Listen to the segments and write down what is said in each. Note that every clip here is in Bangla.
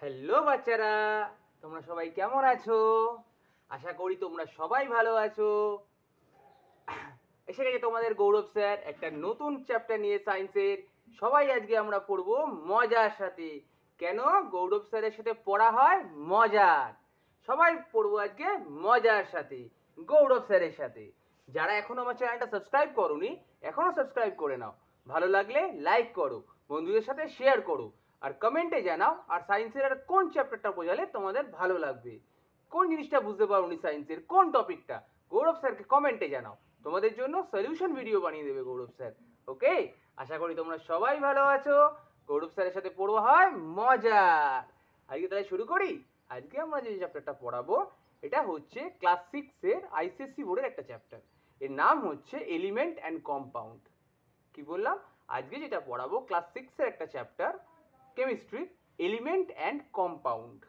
হ্যালো বাচ্চারা, তোমরা সবাই কেমন আছো? আশা করি তোমরা সবাই ভালো আছো। এসে গেছে তোমাদের গৌরব স্যার একটা নতুন চ্যাপ্টার নিয়ে সায়েন্সের। সবাই আজকে আমরা পড়বো মজার সাথে। কেন? গৌরব স্যারের সাথে পড়া হয় মজার। সবাই পড়বো আজকে মজার সাথে, গৌরব স্যারের সাথে। যারা এখনো আমার চ্যানেলটা সাবস্ক্রাইব করোনি, এখনো সাবস্ক্রাইব করে নাও। ভালো লাগলে লাইক করো, বন্ধুদের সাথে শেয়ার করো, আর কমেন্টে জানাও আর সায়েন্সের আর কোন চ্যাপ্টারটা বোঝালে তোমাদের ভালো লাগবে, কোন জিনিসটা বুঝতে পারোনি সায়েন্সের, কোন টপিকটা। গৌরব স্যারকে কমেন্টে জানাও, তোমাদের জন্য সলিউশন ভিডিও বানিয়ে দেবে গৌরব স্যার। ওকে, আশা করি তোমরা সবাই ভালো আছো। গৌরব স্যারের সাথে পড়বো হয় মজার। আজকে তাহলে শুরু করি। আজকে আমরা যে চ্যাপ্টারটা পড়াবো এটা হচ্ছে ক্লাস 6 এর আইসিএসসি বোর্ডের একটা চ্যাপ্টার। এর নাম হচ্ছে এলিমেন্ট অ্যান্ড কম্পাউন্ড। কি বললাম? আজকে যেটা পড়াবো ক্লাস 6 এর একটা chapter, chemistry, element and compound.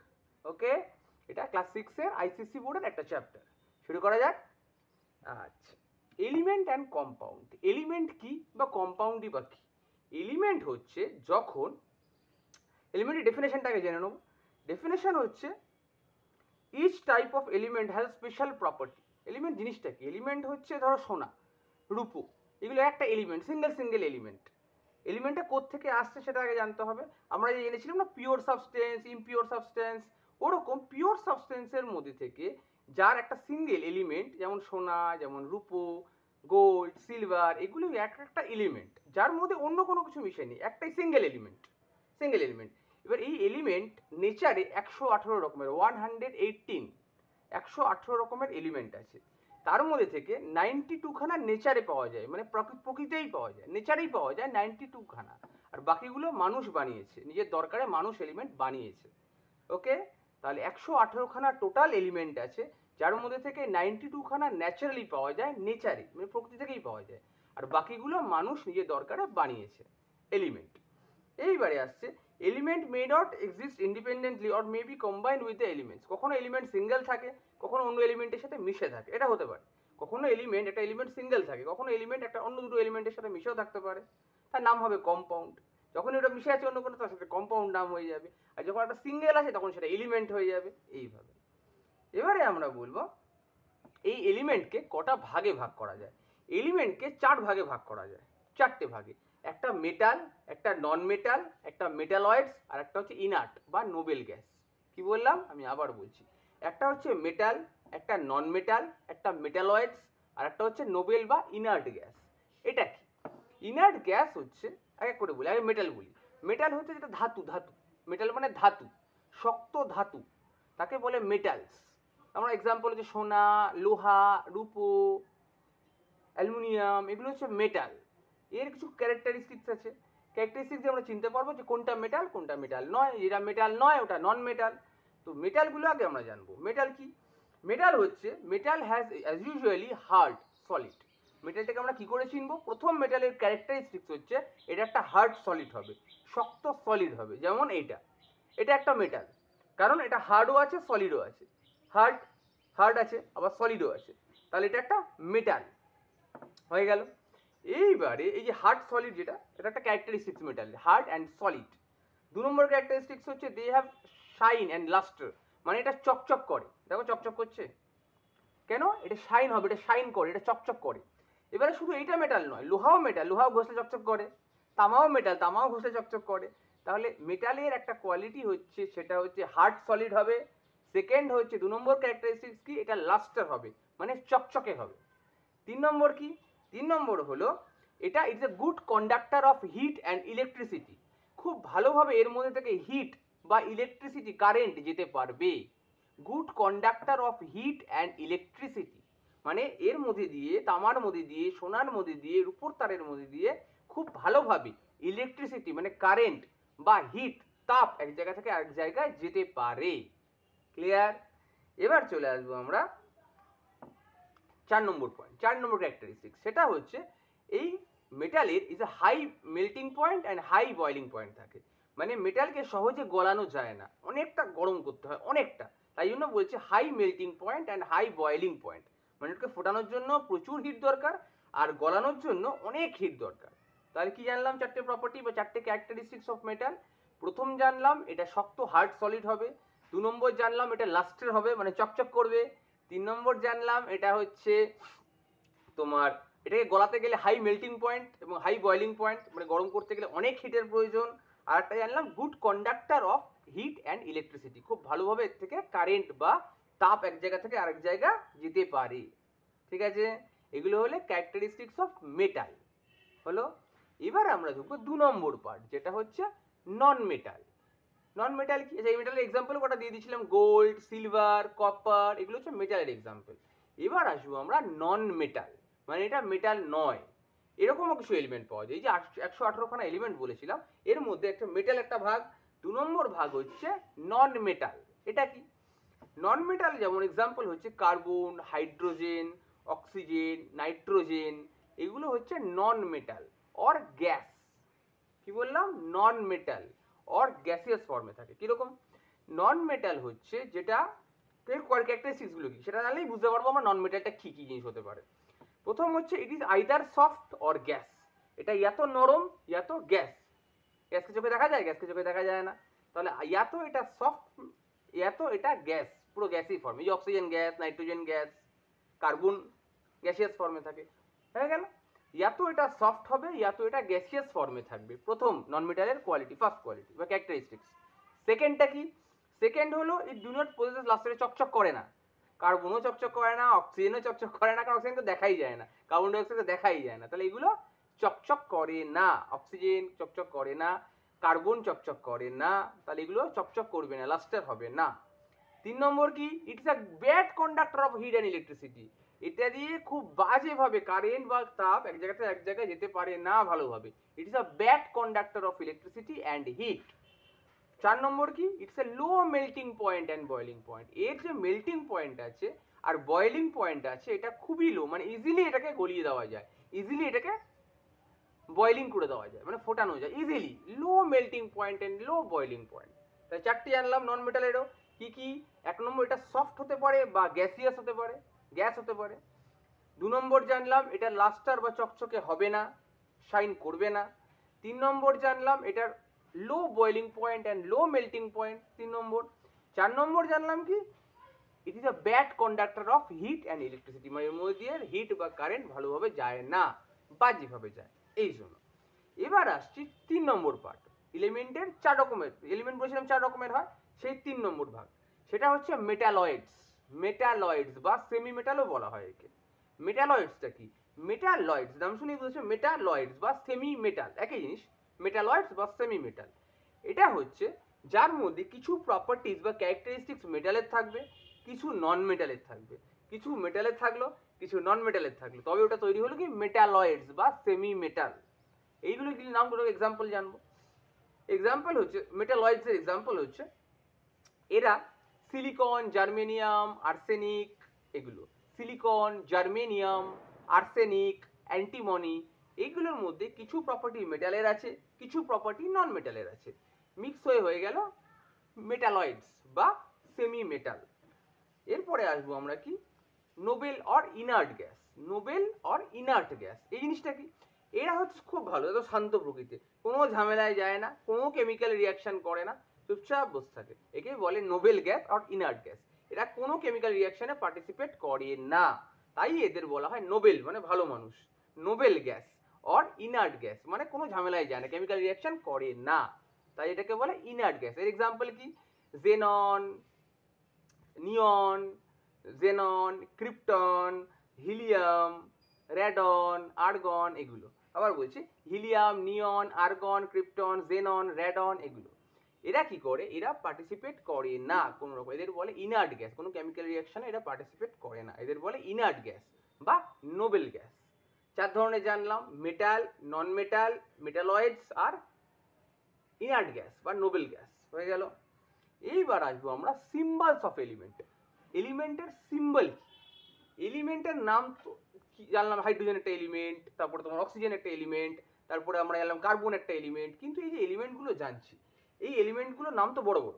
Okay, এটা ক্লাস 6 এর আইসিএসসি বোর্ডের একটা চ্যাপ্টার। শুরু করা যাক। আচ্ছা, এলিমেন্ট অ্যান্ড কম্পাউন্ড। এলিমেন্ট কি বা কম্পাউন্ডই বা কি? এলিমেন্ট হচ্ছে যখন, এলিমেন্টের ডেফিনেশনটাকে জেনে নেব। ডেফিনেশন হচ্ছে each type of element has special property. Element জিনিসটা কি? এলিমেন্ট হচ্ছে ধরো সোনা, রূপো, এগুলো একটা এলিমেন্ট, সিঙ্গেল এলিমেন্ট। এলিমেন্টটা কোত্থেকে আসছে সেটা আগে জানতে হবে। আমরা যে জেনেছিলাম না পিওর সাবস্টেন্স, ইমপিওর সাবস্টেন্স, ওরকম পিওর সাবস্টেন্সের মধ্যে থেকে যার একটা সিঙ্গেল এলিমেন্ট, যেমন সোনা, যেমন রূপো, গোল্ড, সিলভার, এগুলো একটা এলিমেন্ট যার মধ্যে অন্য কোনো কিছু মিশে নেই, একটাই সিঙ্গেল এলিমেন্ট। Single element. এবার এই এলিমেন্ট নেচারে 118 রকমের, 118, 118 রকমের এলিমেন্ট আছে। তার মধ্যে থেকে 92 খানা নেচারে পাওয়া যায়, মানে প্রকৃতিতেই পাওয়া যায়, নেচারেই পাওয়া যায় 92 খানা। আর বাকিগুলো মানুষ বানিয়েছে, নিজের দরকারে মানুষ এলিমেন্ট বানিয়েছে। ওকে, তাহলে 118 খানা টোটাল এলিমেন্ট আছে, যার মধ্যে থেকে 92 খানা ন্যাচারালি পাওয়া যায়, নেচারে মানে প্রকৃতি থেকেই পাওয়া যায়। আর বাকিগুলো মানুষ নিজের দরকারে বানিয়েছে এলিমেন্ট। এইবারে আসছে element may not exist independently or may be combined with the elements. কখনো এলিমেন্ট সিঙ্গেল থাকে, কখনো অন্য এলিমেন্টের সাথে মিশে থাকে, এটা হতে পারে। কখনো এলিমেন্ট, একটা এলিমেন্ট সিঙ্গেল থাকে, কখনো এলিমেন্ট একটা অন্য দুটো এলিমেন্টের সাথে মিশেও থাকতে পারে, তার নাম হবে কম্পাউন্ড। যখন ওটা মিশে আছে অন্য কোনো, তার সাথে কম্পাউন্ড নাম হয়ে যাবে। আর যখন একটা সিঙ্গেল আছে তখন সেটা এলিমেন্ট হয়ে যাবে, এইভাবে। এবারে আমরা বলবো এই এলিমেন্টকে কটা ভাগে ভাগ করা যায়। এলিমেন্টকে 4 ভাগে ভাগ করা যায়, 4টে ভাগে। একটা মেটাল, একটা নন মেটাল, একটা মেটালয়েডস, আর একটা হচ্ছে ইনার্ট বা নোবেল গ্যাস। কি বললাম? আমি আবার বলছি। একটা হচ্ছে মেটাল, একটা নন মেটাল, একটা মেটালয়েডস, আর একটা হচ্ছে নোবেল বা ইনার্ট গ্যাস। এটা কি? ইনার্ট গ্যাস হচ্ছে, এক এক করে বলি, আগে মেটাল বলি। মেটাল হচ্ছে যেটা ধাতু, ধাতু। মেটাল মানে ধাতু, শক্ত ধাতু, তাকে বলে মেটালস। আমরা এক্সাম্পল হচ্ছে সোনা, লোহা, রূপো, অ্যালুমিনিয়াম, এগুলো হচ্ছে মেটাল। এর কিছু ক্যারেক্টারিস্টিক্স আছে। ক্যারেক্টারিস্টিক্স দিয়ে আমরা চিনতে পারবো যে কোনটা মেটাল, কোনটা মেটাল নয়। যেটা মেটাল নয় ওটা নন মেটাল। তো মেটালগুলো আগে আমরা জানবো। মেটাল কি? মেটাল হচ্ছে, metal has as usually hard solid. মেটালটাকে আমরা কি করে চিনবো? প্রথম মেটালের ক্যারেক্টারিস্টিক্স হচ্ছে এটা একটা হার্ড সলিড হবে, শক্ত সলিড হবে। যেমন এইটা, এটা একটা মেটাল, কারণ এটা হার্ডও আছে সলিডও আছে। হার্ড, হার্ড আছে, আবার সলিডও আছে, তাহলে এটা একটা মেটাল হয়ে গেল। এইবারে এই যে হার্ড সলিড, যেটা এটা একটা characteristics metal, hard and solid. 2 number characteristics হচ্ছে দে হ্যাভ শাইন অ্যান্ড লাস্টার, মানে এটা চকচক করে। দেখো চকচক করছে কেন? এটা শাইন হবে, এটা শাইন করে, এটা চকচক করে। এবারে শুধু এইটা মেটাল নয়, লোহাও মেটাল, লোহাও ঘষলে চকচক করে। তামাও মেটাল, তামাও ঘষলে চকচক করে। তাহলে মেটালের একটা কোয়ালিটি হচ্ছে, সেটা হচ্ছে হার্ড সলিড হবে। সেকেন্ড হচ্ছে 2 নম্বর ক্যারেক্টারিস্টিক্স কি, এটা লাস্টার হবে, মানে চকচকে হবে। 3 নম্বর কি? 3 নম্বর হলো এটা is a good conductor of heat and electricity. খুব ভালোভাবে এর মধ্যে থেকে হিট বা ইলেকট্রিসিটি, কারেন্ট যেতে পারবে। Good conductor of heat and electricity মানে এর মধ্যে দিয়ে, তামার মধ্যে দিয়ে, সোনার মধ্যে দিয়ে, রূপোর তারের মধ্যে দিয়ে খুব ভালোভাবে ইলেকট্রিসিটি মানে কারেন্ট বা হিট, তাপ এক জায়গা থেকে আরেক জায়গায় যেতে পারে। ক্লিয়ার? এবার চলে আসবো আমরা 4 নম্বর পয়েন্ট, 4 নম্বর ক্যারেক্টারিস্টিক্স। সেটা হচ্ছে এই মেটালের is a high melting point and high boiling point থাকে। মানে মেটালকে সহজে গলানো যায় না, অনেকটা গরম করতে হয়, অনেকটা। তাই জন্য বলছে high melting point and high boiling point, মানে এটাকে ফোটানোর জন্য প্রচুর হিট দরকার, আর গলানোর জন্য অনেক হিট দরকার। তাহলে কি জানলাম? 4টে প্রপার্টি বা 4টে ক্যারেক্টারিস্টিক্স অফ মেটাল। প্রথম জানলাম এটা শক্ত হার্ড সলিড হবে, 2 নম্বর জানলাম এটা লাস্টের হবে মানে চকচক করবে, 3 নম্বর জানলাম এটা হচ্ছে তোমার এটাকে গলাতে গেলে হাই মেল্টিং পয়েন্ট এবং হাই বয়েলিং পয়েন্ট, মানে গরম করতে গেলে অনেক হিটের প্রয়োজন। আর একটা জানলাম good conductor of heat and electricity, খুব ভালোভাবে এর থেকে কারেন্ট বা তাপ এক জায়গা থেকে আরেক জায়গা যেতে পারে। ঠিক আছে, এগুলো হলে ক্যারেক্টারিস্টিক্স অফ মেটাল হলো। এবার আমরা ঢুকবো 2 নম্বর পার্ট, যেটা হচ্ছে নন মেটাল। নন মেটাল কি, এই মেটালের এক্সাম্পল কটা দিয়ে দিয়েছিলাম, গোল্ড, সিলভার, কপার, এগুলো হচ্ছে মেটালের এক্সাম্পল। এবার আসবো আমরা নন মেটাল, মানে এটা মেটাল নয়, এরকমও কিছু এলিমেন্ট পাওয়া যায়। এই যে 118খানা এলিমেন্ট বলেছিলাম, এর মধ্যে একটা মেটাল একটা ভাগ, 2 নম্বর ভাগ হচ্ছে নন মেটাল। এটা কি নন মেটাল, যেমন এক্সাম্পল হচ্ছে কার্বন, হাইড্রোজেন, অক্সিজেন, নাইট্রোজেন, এগুলো হচ্ছে নন মেটাল অর গ্যাস। কি বললাম, নন মেটাল অর গ্যাসিয়াস ফর্মে থাকে। কিরকম, নন মেটাল হচ্ছে যেটা ক্যারেক্টারিস্টিক্স গুলো কি সেটা জানলেই বুঝতে পারবো আমরা নন মেটালটা কি কি জিনিস হতে পারে। প্রথম হচ্ছে it is either soft or gas, এটা ইয়াতো নরম ইয়াতো গ্যাস। গ্যাসকে চোখে দেখা যায়, গ্যাসকে চোখে দেখা যায় না, তাহলে ইয়াতো এটা সফট ইয়াতো এটা গ্যাস, পুরো গ্যাসই ফর্ম। এই যে oxygen gas, nitrogen gas, carbon gaseous ফর্মে থাকে, হয়ে গেল। ইয়াতো এটা সফট হবে ইয়াতো এটা গ্যাসিয়াস ফর্মে থাকবে, প্রথম নন মেটালের কোয়ালিটি, ফার্স্ট কোয়ালিটি বা ক্যারেক্টারিস্টিক্স। সেকেন্ডটা কি, সেকেন্ড হলো ইট ডু নট পজেস লাস্টে চকচক করে না, কার্বনও চকচক করে না, অক্সিজেনও চকচক করে না, কারণ অক্সিজেন তো দেখাই যায় না, কার্বন ডাইঅক্সাইড তো দেখাই যায় না, তাহলে এগুলো চকচক করে না। অক্সিজেন চকচক করে না, কার্বন চকচক করে না, তাহলে এগুলো চকচক করবে না, লাস্টার হবে না। 3 নম্বর কি, it's a bad conductor of heat and electricity, এটা দিয়ে খুব বাজেভাবে কারেন্ট বা তাপ এক জায়গা থেকে এক জায়গায় যেতে পারে না ভালোভাবে। It is a bad conductor of electricity and heat. 4 number কি, it's a low melting point and boiling point, এর যে মেল্টিং পয়েন্ট আছে আর বয়েলিং পয়েন্ট আছে এটা খুবই লো, মানে ইজিলি এটাকে গলিয়ে দেওয়া যায়, ইজিলি এটাকে বয়েলিং করে দেওয়া যায়, মানে ফোটানো যায় easily. Low melting point and low boiling point, তাই 4টি জানলাম নন মেটালেরও। কি কি, 1 নম্বর এটা সফট হতে পারে বা গ্যাসিয়াস হতে পারে, গ্যাস হতে পারে। 2 নম্বর জানলাম এটা লাস্টার বা চকচকে হবে না, শাইন করবে না। 3 নম্বর জানলাম এটার low boiling point and low melting point, 3 নম্বর। 4 নম্বর জানলাম কি, it is a bad conductor of heat and electricity, মানে এর মধ্যে দিয়ে হিট বা কারেন্ট ভালোভাবে যায় না, বাজেভাবে যায়, এই জন্য। এবার আসছি 3 নম্বর পার্ট, এলিমেন্টের 4 রকমের এলিমেন্ট বলেছিলাম, 4 রকমের হয়, সেই 3 নম্বর ভাগ, সেটা হচ্ছে মেটালয়েডস। মেটালয়েডস বা সেমি মেটালও বলা হয় একে। মেটালয়েডসটা কি, মেটালয়েডস নাম শুনেই বুঝেছো, মেটালয়েডস বা সেমি মেটাল একই জিনিস, মেটালয়েডস বা সেমি মেটাল। এটা হচ্ছে যার মধ্যে কিছু প্রপার্টিজ বা ক্যারেক্টারিস্টিক্স মেটালের থাকবে, কিছু নন মেটালের থাকবে, কিছু মেটালের থাকলো কিছু নন মেটালের থাকলো, তবে ওটা তৈরি হলো কি মেটালয়েডস বা সেমি মেটাল। এইগুলো কি নামগুলো এক্সাম্পল জানবো। এক্সাম্পল হচ্ছে মেটালয়েডস এর এক্সাম্পল হচ্ছে এরা সিলিকন, জার্মেনিয়াম, আর্সেনিক, এগুলো সিলিকন, জার্মেনিয়াম, আর্সেনিক, অ্যান্টিমনি, এইগুলোর মধ্যে কিছু প্রপার্টি মেটালের আছে, কিছু প্রপার্টি নন মেটালের আছে, মিক্স হয়ে গেল মেটালয়েডস বা সেমি মেটাল। এরপরে আসবো আমরা কি, Nobel or inert gas. Nobel or inert gas এই জিনিসটা কি, এরা হচ্ছে খুব ভালো, এত শান্ত প্রকৃতির, কোনো ঝামেলায় যায় না, কোনো কেমিক্যাল রিয়াকশন করে না, চুপচাপ বসে থাকে, একে বলে Nobel gas or inert gas. এরা কোনো কেমিক্যাল রিয়াকশনে পার্টিসিপেট করে না, তাই এদের বলা হয় নোবেল মানে ভালো মানুষ। Nobel gas or inert gas মানে কোনো ঝামেলায় যায় না, কেমিক্যাল রিয়াকশন করে না, তাই এটাকে বলে ইনার্ট গ্যাস। এর এক্সাম্পল কি, জেনন, নিয়ন, জেনন, ক্রিপ্টন, হিলিয়াম, র্যাডন, আর্গন, এগুলো। আবার বলছি, হিলিয়াম, নিয়ন, আর্গন, ক্রিপ্টন, জেনন, র্যাডন, এগুলো এরা কি করে, এরা পার্টিসিপেট করে না কোনো রকম, এদের বলে ইনার্ট গ্যাস, কোনো কেমিক্যাল রিয়াকশনে এরা পার্টিসিপেট করে না, এদের বলে ইনার্ট গ্যাস বা নোবেল গ্যাস। 4 ধরনের জানলাম, মেটাল, নন মেটাল, মেটালয়েডস আর ইনার্ট গ্যাস বা নোবেল গ্যাস, হয়ে গেল। এইবার আসবো আমরা সিম্বলস অফ এলিমেন্ট। এলিমেন্টের সিম্বল কি, এলিমেন্টের নাম তো কি জানলাম, হাইড্রোজেন একটা এলিমেন্ট, তারপরে তোমার অক্সিজেন একটা এলিমেন্ট, তারপরে আমরা জানলাম কার্বন একটা এলিমেন্ট, কিন্তু এই যে এলিমেন্টগুলো জানছি, এই এলিমেন্টগুলোর নাম তো বড় বড়,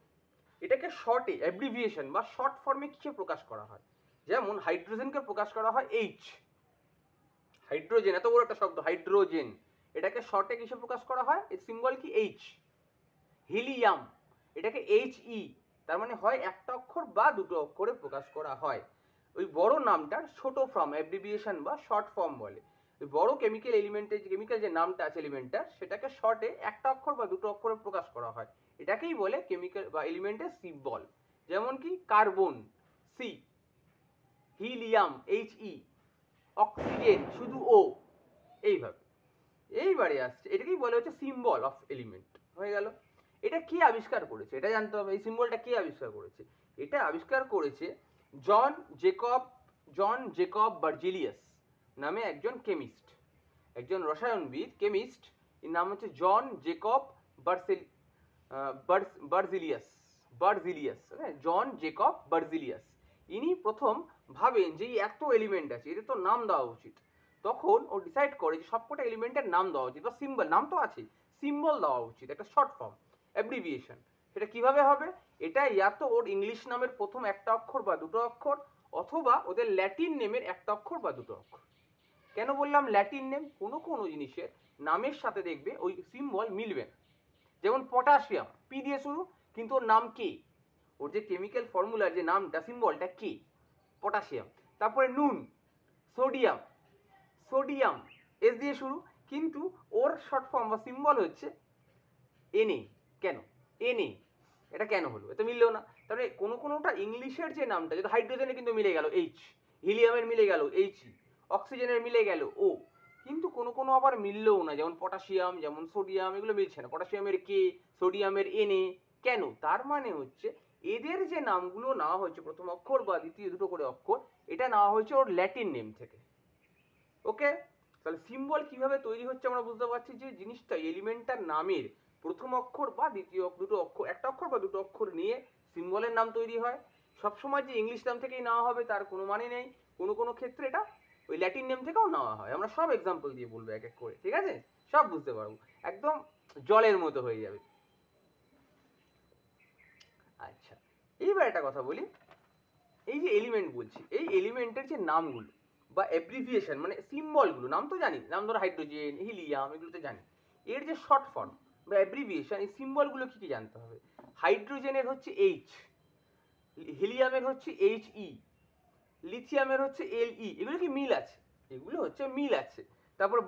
এটাকে শর্টে অ্যাব্রিভিয়েশন বা শর্ট ফর্মে কিসে প্রকাশ করা হয়, যেমন হাইড্রোজেনকে প্রকাশ করা হয় এইচ, হাইড্রোজেন এত বড় একটা শব্দ হাইড্রোজেন, এটাকে শর্টে কিসে প্রকাশ করা হয়, এর সিম্বল কি এইচ। হিলিয়াম, এটাকে HE, তার মানে হয় একটা অক্ষর বা দুটো অক্ষরে প্রকাশ করা হয়। ওই বড় নামটার ছোট ফর্ম, অ্যাব্রিভিয়েশন বা শর্ট ফর্ম বলে। ওই বড় কেমিক্যাল এলিমেন্টের কেমিক্যাল যে নামটা আছে এলিমেন্টটার, সেটাকে শর্টে একটা অক্ষর বা দুটো অক্ষরে প্রকাশ করা হয়, এটাকেই বলে কেমিক্যাল বা এলিমেন্টের সিম্বল। যেমন কি carbon C, helium HE, oxygen শুধু O, এইভাবে। এইবারে আসছে, এটাকেই বলে হচ্ছে সিম্বল অফ এলিমেন্ট। হয়ে গেল। এটা কে আবিষ্কার করেছে এটা জানতে হবে। এই সিম্বলটা কে আবিষ্কার করেছে? এটা আবিষ্কার করেছে জন জেকব বার্জিলিয়াস নামে একজন কেমিস্ট, একজন রসায়নবিদ কেমিস্ট। এর নাম হচ্ছে জন জেকব বার্জিলিয়াস। জন জেকব বার্জিলিয়াস। ইনি প্রথম ভাবেন যে এত এলিমেন্ট আছে, এদের তো নাম দেওয়া উচিত। তখন ও ডিসাইড করে যে সবকটা এলিমেন্টের নাম দেওয়া উচিত, বা সিম্বল, নাম তো আছে, সিম্বল দেওয়া উচিত, একটা শর্ট ফর্ম, অ্যাব্রিভিয়েশন। সেটা কিভাবে হবে? এটা ইয়া তো ওর ইংলিশ নামের প্রথম একটা অক্ষর বা দুটো অক্ষর, অথবা ওদের ল্যাটিন নেমের একটা অক্ষর বা দুটো অক্ষর। কেন বললাম ল্যাটিন নেম? কোনো কোনো জিনিসের নামের সাথে দেখবে ওই সিম্বল মিলবে না। যেমন পটাশিয়াম, পি দিয়ে শুরু, কিন্তু ওর নাম কে, ওর যে কেমিক্যাল ফর্মুলার যে নামটা, সিম্বলটা কে, পটাশিয়াম। তারপরে নুন, সোডিয়াম, সোডিয়াম এস দিয়ে শুরু, কিন্তু ওর শর্ট ফর্ম বা সিম্বল হচ্ছে Na। কেন Na? এটা কেন হলো? এটা মিললেও না। তাহলে কোনো কোনোটা ইংলিশের যে নামটা, যেটা হাইড্রোজেনে কিন্তু মিলে গেল H, হিলিয়ামের মিলে গেল He, অক্সিজেনের মিলে গেল O, কিন্তু কোনো কোনো আবার মিললেও না, যেমন পটাশিয়াম, যেমন সোডিয়াম, এগুলো মিলছে না। পটাশিয়ামের K, সোডিয়ামের Na। কেন? তার মানে হচ্ছে এদের যে নামগুলো নেওয়া হয়েছে, প্রথম অক্ষর বা দ্বিতীয় দুটো করে অক্ষর, এটা নেওয়া হয়েছে ওর ল্যাটিন নেম থেকে। ওকে, তাহলে সিম্বল কিভাবে তৈরি হচ্ছে আমরা বুঝতে পারছি যে জিনিসটা এলিমেন্টটার নামের প্রথম অক্ষর বা দ্বিতীয় দুটো অক্ষর, একটা অক্ষর বা দুটো অক্ষর নিয়ে সিম্বলের নাম তৈরি হয়। সবসময় যে ইংলিশ নাম থেকেই নেওয়া হবে তার কোনো মানে নেই, কোনো কোনো ক্ষেত্রে এটা ওই ল্যাটিন নেম থেকেও নেওয়া হয়। আমরা সব এক্সাম্পল দিয়ে বলবো এক এক করে, ঠিক আছে? সব বুঝতে পারবো, একদম জলের মতো হয়ে যাবে। আচ্ছা, এইবার একটা কথা বলি, এই যে এলিমেন্ট বলছি, এই এলিমেন্টের যে নামগুলো বা অ্যাব্রিভিয়েশন, মানে সিম্বলগুলো, নাম তো জানি, নাম ধরো হাইড্রোজেন, হিলিয়াম, এগুলো তো জানি। এর যে শর্ট ফর্ম বা অ্যাব্রিভিয়েশন, এই সিম্বলগুলো কি কি জানতে হবে। হাইড্রোজেনের হচ্ছে H, হিলিয়ামের হচ্ছে HE, লিথিয়ামের হচ্ছে LE। এগুলো কি মিল আছে? এগুলো হচ্ছে মিল আছে। তারপর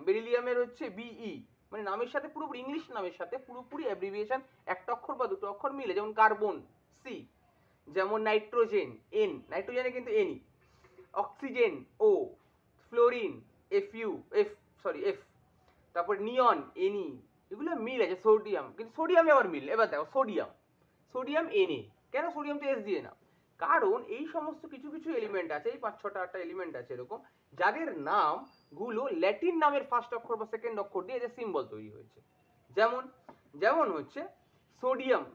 বেরিলিয়ামের হচ্ছে BE, মানে নামের সাথে পুরোপুরি, ইংলিশ নামের সাথে পুরোপুরি অ্যাব্রিভিয়েশন একটা অক্ষর বা দুটো অক্ষর মিলে। যেমন কার্বন C, যেমন নাইট্রোজেন N, নাইট্রোজেনে কিন্তু N, oxygen O, fluorine F, তারপর নিয়ন Ne, এগুলো মিল আছে। সোডিয়াম, কিন্তু সোডিয়ামে আবার মিল। এবার দেখো সোডিয়াম Na, কেন সোডিয়াম তো S দিয়ে না? কারণ এই সমস্ত কিছু কিছু এলিমেন্ট আছে, এই 5-6টা এলিমেন্ট আছে এরকম, যাদের নাম গুলো ল্যাটিন নামের ফার্স্ট অক্ষর বা সেকেন্ড অক্ষর দিয়ে এদের সিম্বল তৈরি হয়েছে। যেমন যেমন হচ্ছে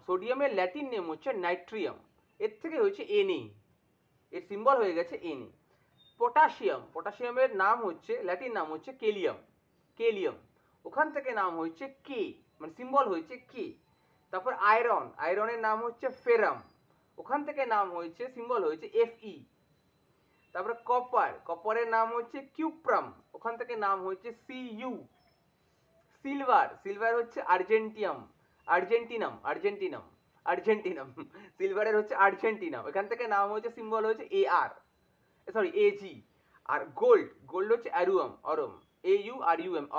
সোডিয়ামের ল্যাটিন নেম হচ্ছে নাইট্রিয়াম, এর থেকে হয়েছে Na, এর সিম্বল হয়ে গেছে Na। পটাশিয়ামের নাম হচ্ছে, ল্যাটিন নাম হচ্ছে কেলিয়াম, ওখান থেকে নাম হচ্ছে কে, মানে সিম্বল হয়েছে কে। তারপর আয়রনের নাম হচ্ছে ফেরাম, ওখান থেকে নাম হয়েছে, সিম্বল হয়েছে Fe। তারপরে কপারের নাম হচ্ছে কিউপ্রাম, ওখান থেকে নাম হচ্ছে Cu। সিলভার হচ্ছে আর্জেন্টিনাম সিলভারের হচ্ছে আর্জেন্টিনাম, এখান থেকে নাম হচ্ছে, সিম্বল হচ্ছে Ag। আর গোল্ড হচ্ছে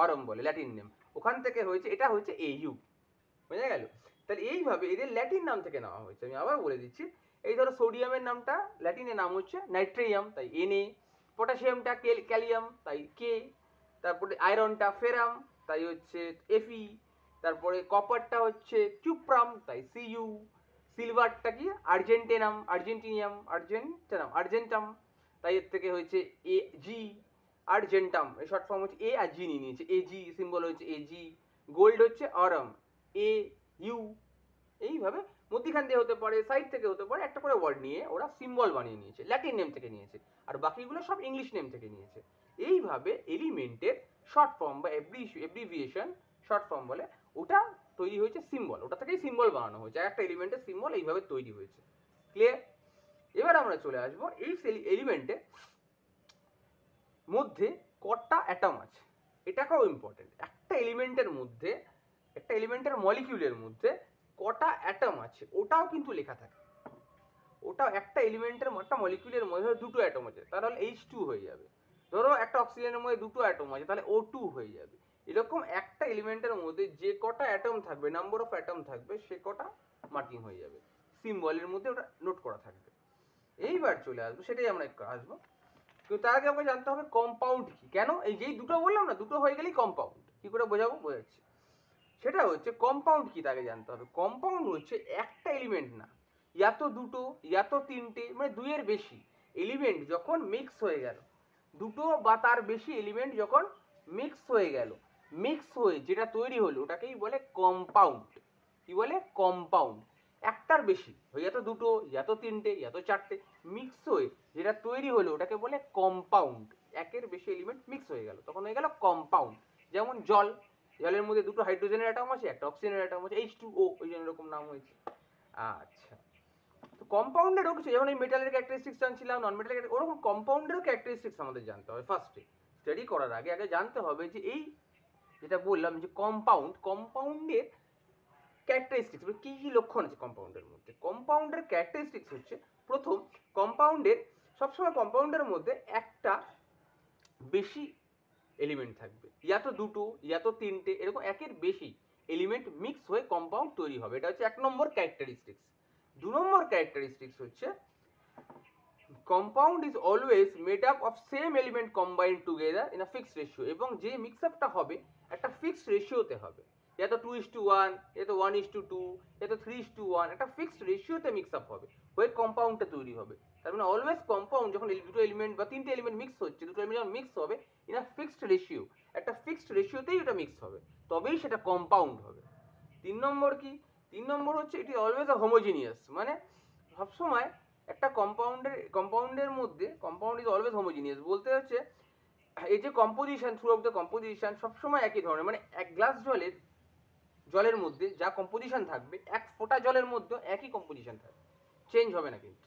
অরম বলে ল্যাটিন নেম, ওখান থেকে হয়েছে, এটা হচ্ছে Au। বুঝা গেল? তাহলে এইভাবে এদের ল্যাটিন নাম থেকে নেওয়া হয়েছে। আমি আবার বলে দিচ্ছি, এই ধরো সোডিয়ামের নামটা ল্যাটিনের নাম হচ্ছে নাইট্রিয়াম, তাই Na। পটাশিয়ামটা ক্যালিয়াম, তাই K। তারপরে আয়রনটা ফেরাম, তাই হচ্ছে Fe। তারপরে কপারটা হচ্ছে কিউপ্রাম, তাই Cu। সিলভারটা কি আর্জেন্টাম, তাই এর থেকে হয়েছে Ag। আর্জেন্টাম এই শর্ট ফর্ম হচ্ছে A আর G নিয়ে নিয়েছে, Ag, সিম্বল হচ্ছে Ag। গোল্ড হচ্ছে অরম, Au। এইভাবে মধ্যিখান দিয়ে হতে পারে, সাইড থেকে হতে পারে, একটা করে ওয়ার্ড নিয়ে ওরা সিম্বল বানিয়ে নিয়েছে, ল্যাটিন নেম থেকে নিয়েছে, আর বাকিগুলো সব ইংলিশ নেম থেকে নিয়েছে। এইভাবে এলিমেন্টের শর্ট ফর্ম বা অ্যাব্রিভিয়েশন, শর্ট ফর্ম বলে, ওটা তৈরি হয়েছে সিম্বল, ওটা থেকেই সিম্বল বানানো হয়েছে। একটা এলিমেন্টের সিম্বল এইভাবে তৈরি হয়েছে। ক্লিয়ার? এবার আমরা চলে আসবো এই এলিমেন্টের মধ্যে কটা অ্যাটম আছে, এটাকেও ইম্পর্টেন্ট। একটা এলিমেন্টের মধ্যে একটা এলিমেন্টের মলিকিউলের মধ্যে কটা অ্যাটম আছে ওটাও কিন্তু লেখা থাকে। ওটা একটা এলিমেন্টের একটা মলিকিউলের মধ্যে দুটো অ্যাটম আছে তাহলে H2 হয়ে যাবে। ধরো একটা অক্সিজেনের মধ্যে দুটো অ্যাটম আছে তাহলে O2 হয়ে যাবে। এরকম একটা এলিমেন্টের মধ্যে যে কটা অ্যাটম থাকবে, নাম্বার অফ অ্যাটম থাকবে, সে কটা মার্কিং হয়ে যাবে, সিম্বলের মধ্যে ওটা নোট করা থাকবে। এইবার চলে আসবো, সেটাই আমরা একটু আসবো। কিন্তু তার আগে আমাকে জানতে হবে কম্পাউন্ড কি। কেন এই যেই দুটো বললাম না, দুটো হয়ে গেলেই কম্পাউন্ড। কি করে বোঝাবো, বোঝাচ্ছি। সেটা হচ্ছে কম্পাউন্ড কি তাকে জানতে হবে। কম্পাউন্ড হচ্ছে একটা এলিমেন্ট না, ইয়া তো দুটো, ইয়া তো তিনটে, মানে দুইয়ের বেশি এলিমেন্ট যখন মিক্স হয়ে গেল, দুটো বা তার বেশি এলিমেন্ট যখন মিক্স হয়ে গেল, মিক্স হয়ে যেটা তৈরি হলো ওটাকেই বলে কম্পাউন্ড। কি বলে, কম্পাউন্ড। একটার বেশি, ইয়া তো দুটো, ইয়া তো তিনটে, ইয়া তো চারটে, মিক্স হয়ে যেটা তৈরি হলো ওটাকে বলে কম্পাউন্ড। একের বেশি এলিমেন্ট মিক্স হয়ে গেল তখন হয়ে গেল কম্পাউন্ড। যেমন জল, জলের মধ্যে দুটো হাইড্রোজেনের অ্যাটম আছে, একটা অক্সিজেনের অ্যাটম আছে, H2O, ওই জন্য এরকম নাম হয়েছে। আচ্ছা, তো কম্পাউন্ডেরও কিছু, যেমন এই মেটালের ক্যারেক্টারিস্টিক্স জানছিলাম, নন মেটালের, ওরকম কম্পাউন্ডেরও ক্যারেক্টারিস্টিক্স আমাদের জানতে হবে। ফার্স্টে স্টাডি করার আগে আগে জানতে হবে যে এই যেটা বললাম যে কম্পাউন্ডের ক্যারেক্টারিস্টিক্স, কি কি লক্ষণ আছে কম্পাউন্ডের মধ্যে। কম্পাউন্ডের ক্যারেক্টারিস্টিক্স হচ্ছে, প্রথম, কম্পাউন্ডের সবসময় কম্পাউন্ডের মধ্যে একটা বেশি এলিমেন্ট থাকবে, ইয়া তো দুটো, ইয়া তো তিনটে, এরকম একের বেশি এলিমেন্ট মিক্স হয়ে কম্পাউন্ড তৈরি হবে। এটা হচ্ছে এক নম্বর ক্যারেক্টারিস্টিক্স। দু নম্বর ক্যারেক্টারিস্টিক্স হচ্ছে compound is always made up of same element combined together in a fixed ratio, এবং যে মিক্স আপটা হবে একটা ফিক্সড রেশিওতে হবে। ইয়া তো 2:1, ইয়া তো 1:2, ইয়া তো 3:1, একটা ফিক্সড রেশিওতে মিক্স আপ হবে, হয়ে কম্পাউন্ডটা তৈরি হবে। তার মানে অলওয়েজ কম্পাউন্ড যখন দুটো এলিমেন্ট বা তিনটে এলিমেন্ট মিক্স হচ্ছে, দুটো এলিমেন্ট যখন মিক্স হবে ইন আ ফিক্সড রেশিও, একটা ফিক্সড রেশিওতেই এটা মিক্স হবে, তবেই সেটা কম্পাউন্ড হবে। তিন নম্বর কি, তিন নম্বর হচ্ছে it is always a homogeneous, মানে সবসময় একটা কম্পাউন্ডের মধ্যে, কম্পাউন্ড ইজ অলওয়েজ হোমোজিনিয়াস বলতে হচ্ছে এই যে composition, through of the composition সবসময় একই ধরনের, মানে এক গ্লাস জলের মধ্যে যা কম্পোজিশন থাকবে, এক ফোঁটা জলের মধ্যে একই কম্পোজিশন থাকবে, চেঞ্জ হবে না কিন্তু।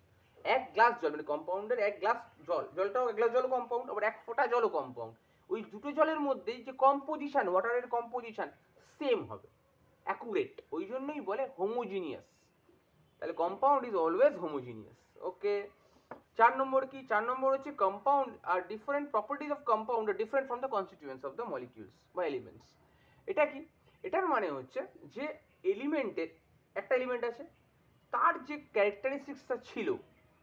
এক গ্লাস জল মানে কম্পাউন্ডের এক গ্লাস জল, জলটাও এক গ্লাস জলও কম্পাউন্ড, আবার এক ফোঁটা জলও কম্পাউন্ড, ওই দুটো জলের মধ্যে যে কম্পোজিশন, ওয়াটারের কম্পোজিশন সেম হবে, অ্যাকুরেট, ওই জন্যই বলে হোমোজিনিয়াস। তাহলে compound is always homogeneous. Okay, চার নম্বর কি, চার নম্বর হচ্ছে compound are different properties of compound are different from the constituents of the molecules বা এলিমেন্টস। এটা কি, এটার মানে হচ্ছে যে এলিমেন্টের, একটা এলিমেন্ট আছে, তার যে ক্যারেক্টারিস্টিক্সটা ছিল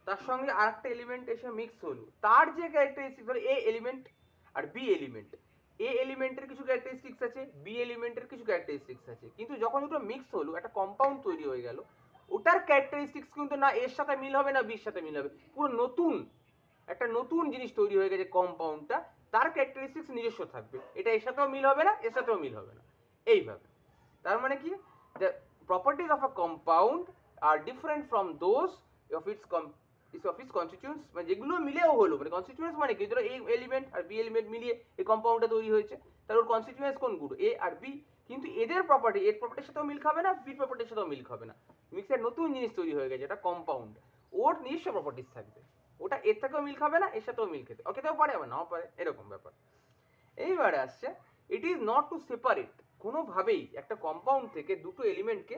তার সঙ্গে আর একটা এলিমেন্ট এসে মিক্স হলো, তার যে ক্যারেক্টারিস্টিক্স, ধরো এ এলিমেন্ট আর বি এলিমেন্ট, এ এলিমেন্টের কিছু ক্যারেক্টারিস্টিক্স আছে, বি এলিমেন্টের কিছু ক্যারেক্টারিস্টিক্স আছে, কিন্তু যখন দুটো মিক্স হলো একটা কম্পাউন্ড তৈরি হয়ে গেল, ওটার ক্যারেক্টারিস্টিক্স কিন্তু না এর সাথে মিল হবে না বির সাথে মিল হবে, পুরো নতুন একটা নতুন জিনিস তৈরি হয়ে গেছে কম্পাউন্ডটা, তার ক্যারেক্টারিস্টিক্স নিজস্ব থাকবে, এটা এর সাথেও মিল হবে না, এর সাথেও মিল হবে না, এইভাবে। তার মানে কি, the properties of a compound are different from those of its constituents, মানে যেগুলো মিলেও হলো, মানে কনস্টিটিউয়েন্টস মানে কি, ধরো এই এলিমেন্ট আর বি এলিমেন্ট মিলিয়ে এই কম্পাউন্ডটা তৈরি হয়েছে, তার ওর কনস্টিটিউয়েন্টস কোনগুলো, এ আর বি, কিন্তু এদের প্রপার্টি এর প্রপার্টির সাথেও মিল খাবে না, বির প্রপার্টির সাথেও মিল খাবে না, মিক্সের নতুন জিনিস তৈরি হয়ে গেছে, এটা কম্পাউন্ড, ওর নিজস্ব প্রপার্টিস থাকবে, ওটা এর থেকেও মিল খাবে না, এর সাথেও মিল খেতেও পারে, আবার নাও পারে, এরকম ব্যাপার। এইবারে আসছে, it is not to separate, কোনোভাবেই একটা কম্পাউন্ড থেকে দুটো এলিমেন্টকে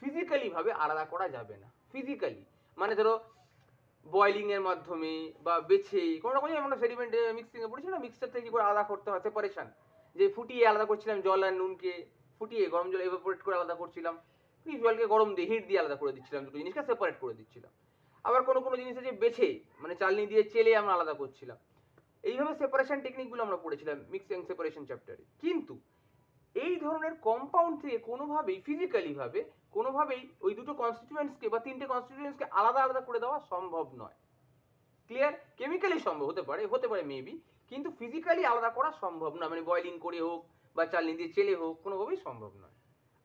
ফিজিক্যালি ভাবে আলাদা করা যাবে না। ফিজিক্যালি মানে ধরো বয়লিং এর মাধ্যমে বা বেছে কোনো রকমই, আমরা সেডিমেন্ট মিক্সিং এ পড়েছি না, মিক্সচার থেকে কি করে আলাদা করতে হয়, সেপারেশন, যে ফুটিয়ে আলাদা করছিলাম জল আর নুনকে, ফুটিয়ে গরম জল এভাপোরেট করে আলাদা করছিলাম, জলকে গরম দিয়ে হিট দিয়ে আলাদা করে দিচ্ছিলাম, দুটো জিনিসকে সেপারেট করে দিচ্ছিলাম। আবার কোনো কোনো জিনিস আছে বেছে, মানে চালনি দিয়ে চেলে আমরা আলাদা করছিলাম, এইভাবে সেপারেশন টেকনিকগুলো আমরা পড়েছিলাম মিক্সিং সেপারেশন চ্যাপ্টারে। কিন্তু এই ধরনের কম্পাউন্ড থেকে কোনোভাবেই ফিজিক্যালি ভাবে কোনোভাবেই ওই দুটো কনস্টিটিউয়েন্টসকে বা তিনটে কনস্টিটিউয়েন্টসকে আলাদা আলাদা করে দেওয়া সম্ভব নয়। ক্লিয়ার, কেমিক্যালি সম্ভব হতে পারে মেবি, কিন্তু ফিজিক্যালি আলাদা করা সম্ভব না, মানে বয়লিং করে হোক বা চালনি দিয়ে চেলে হোক, কোনোভাবেই সম্ভব নয়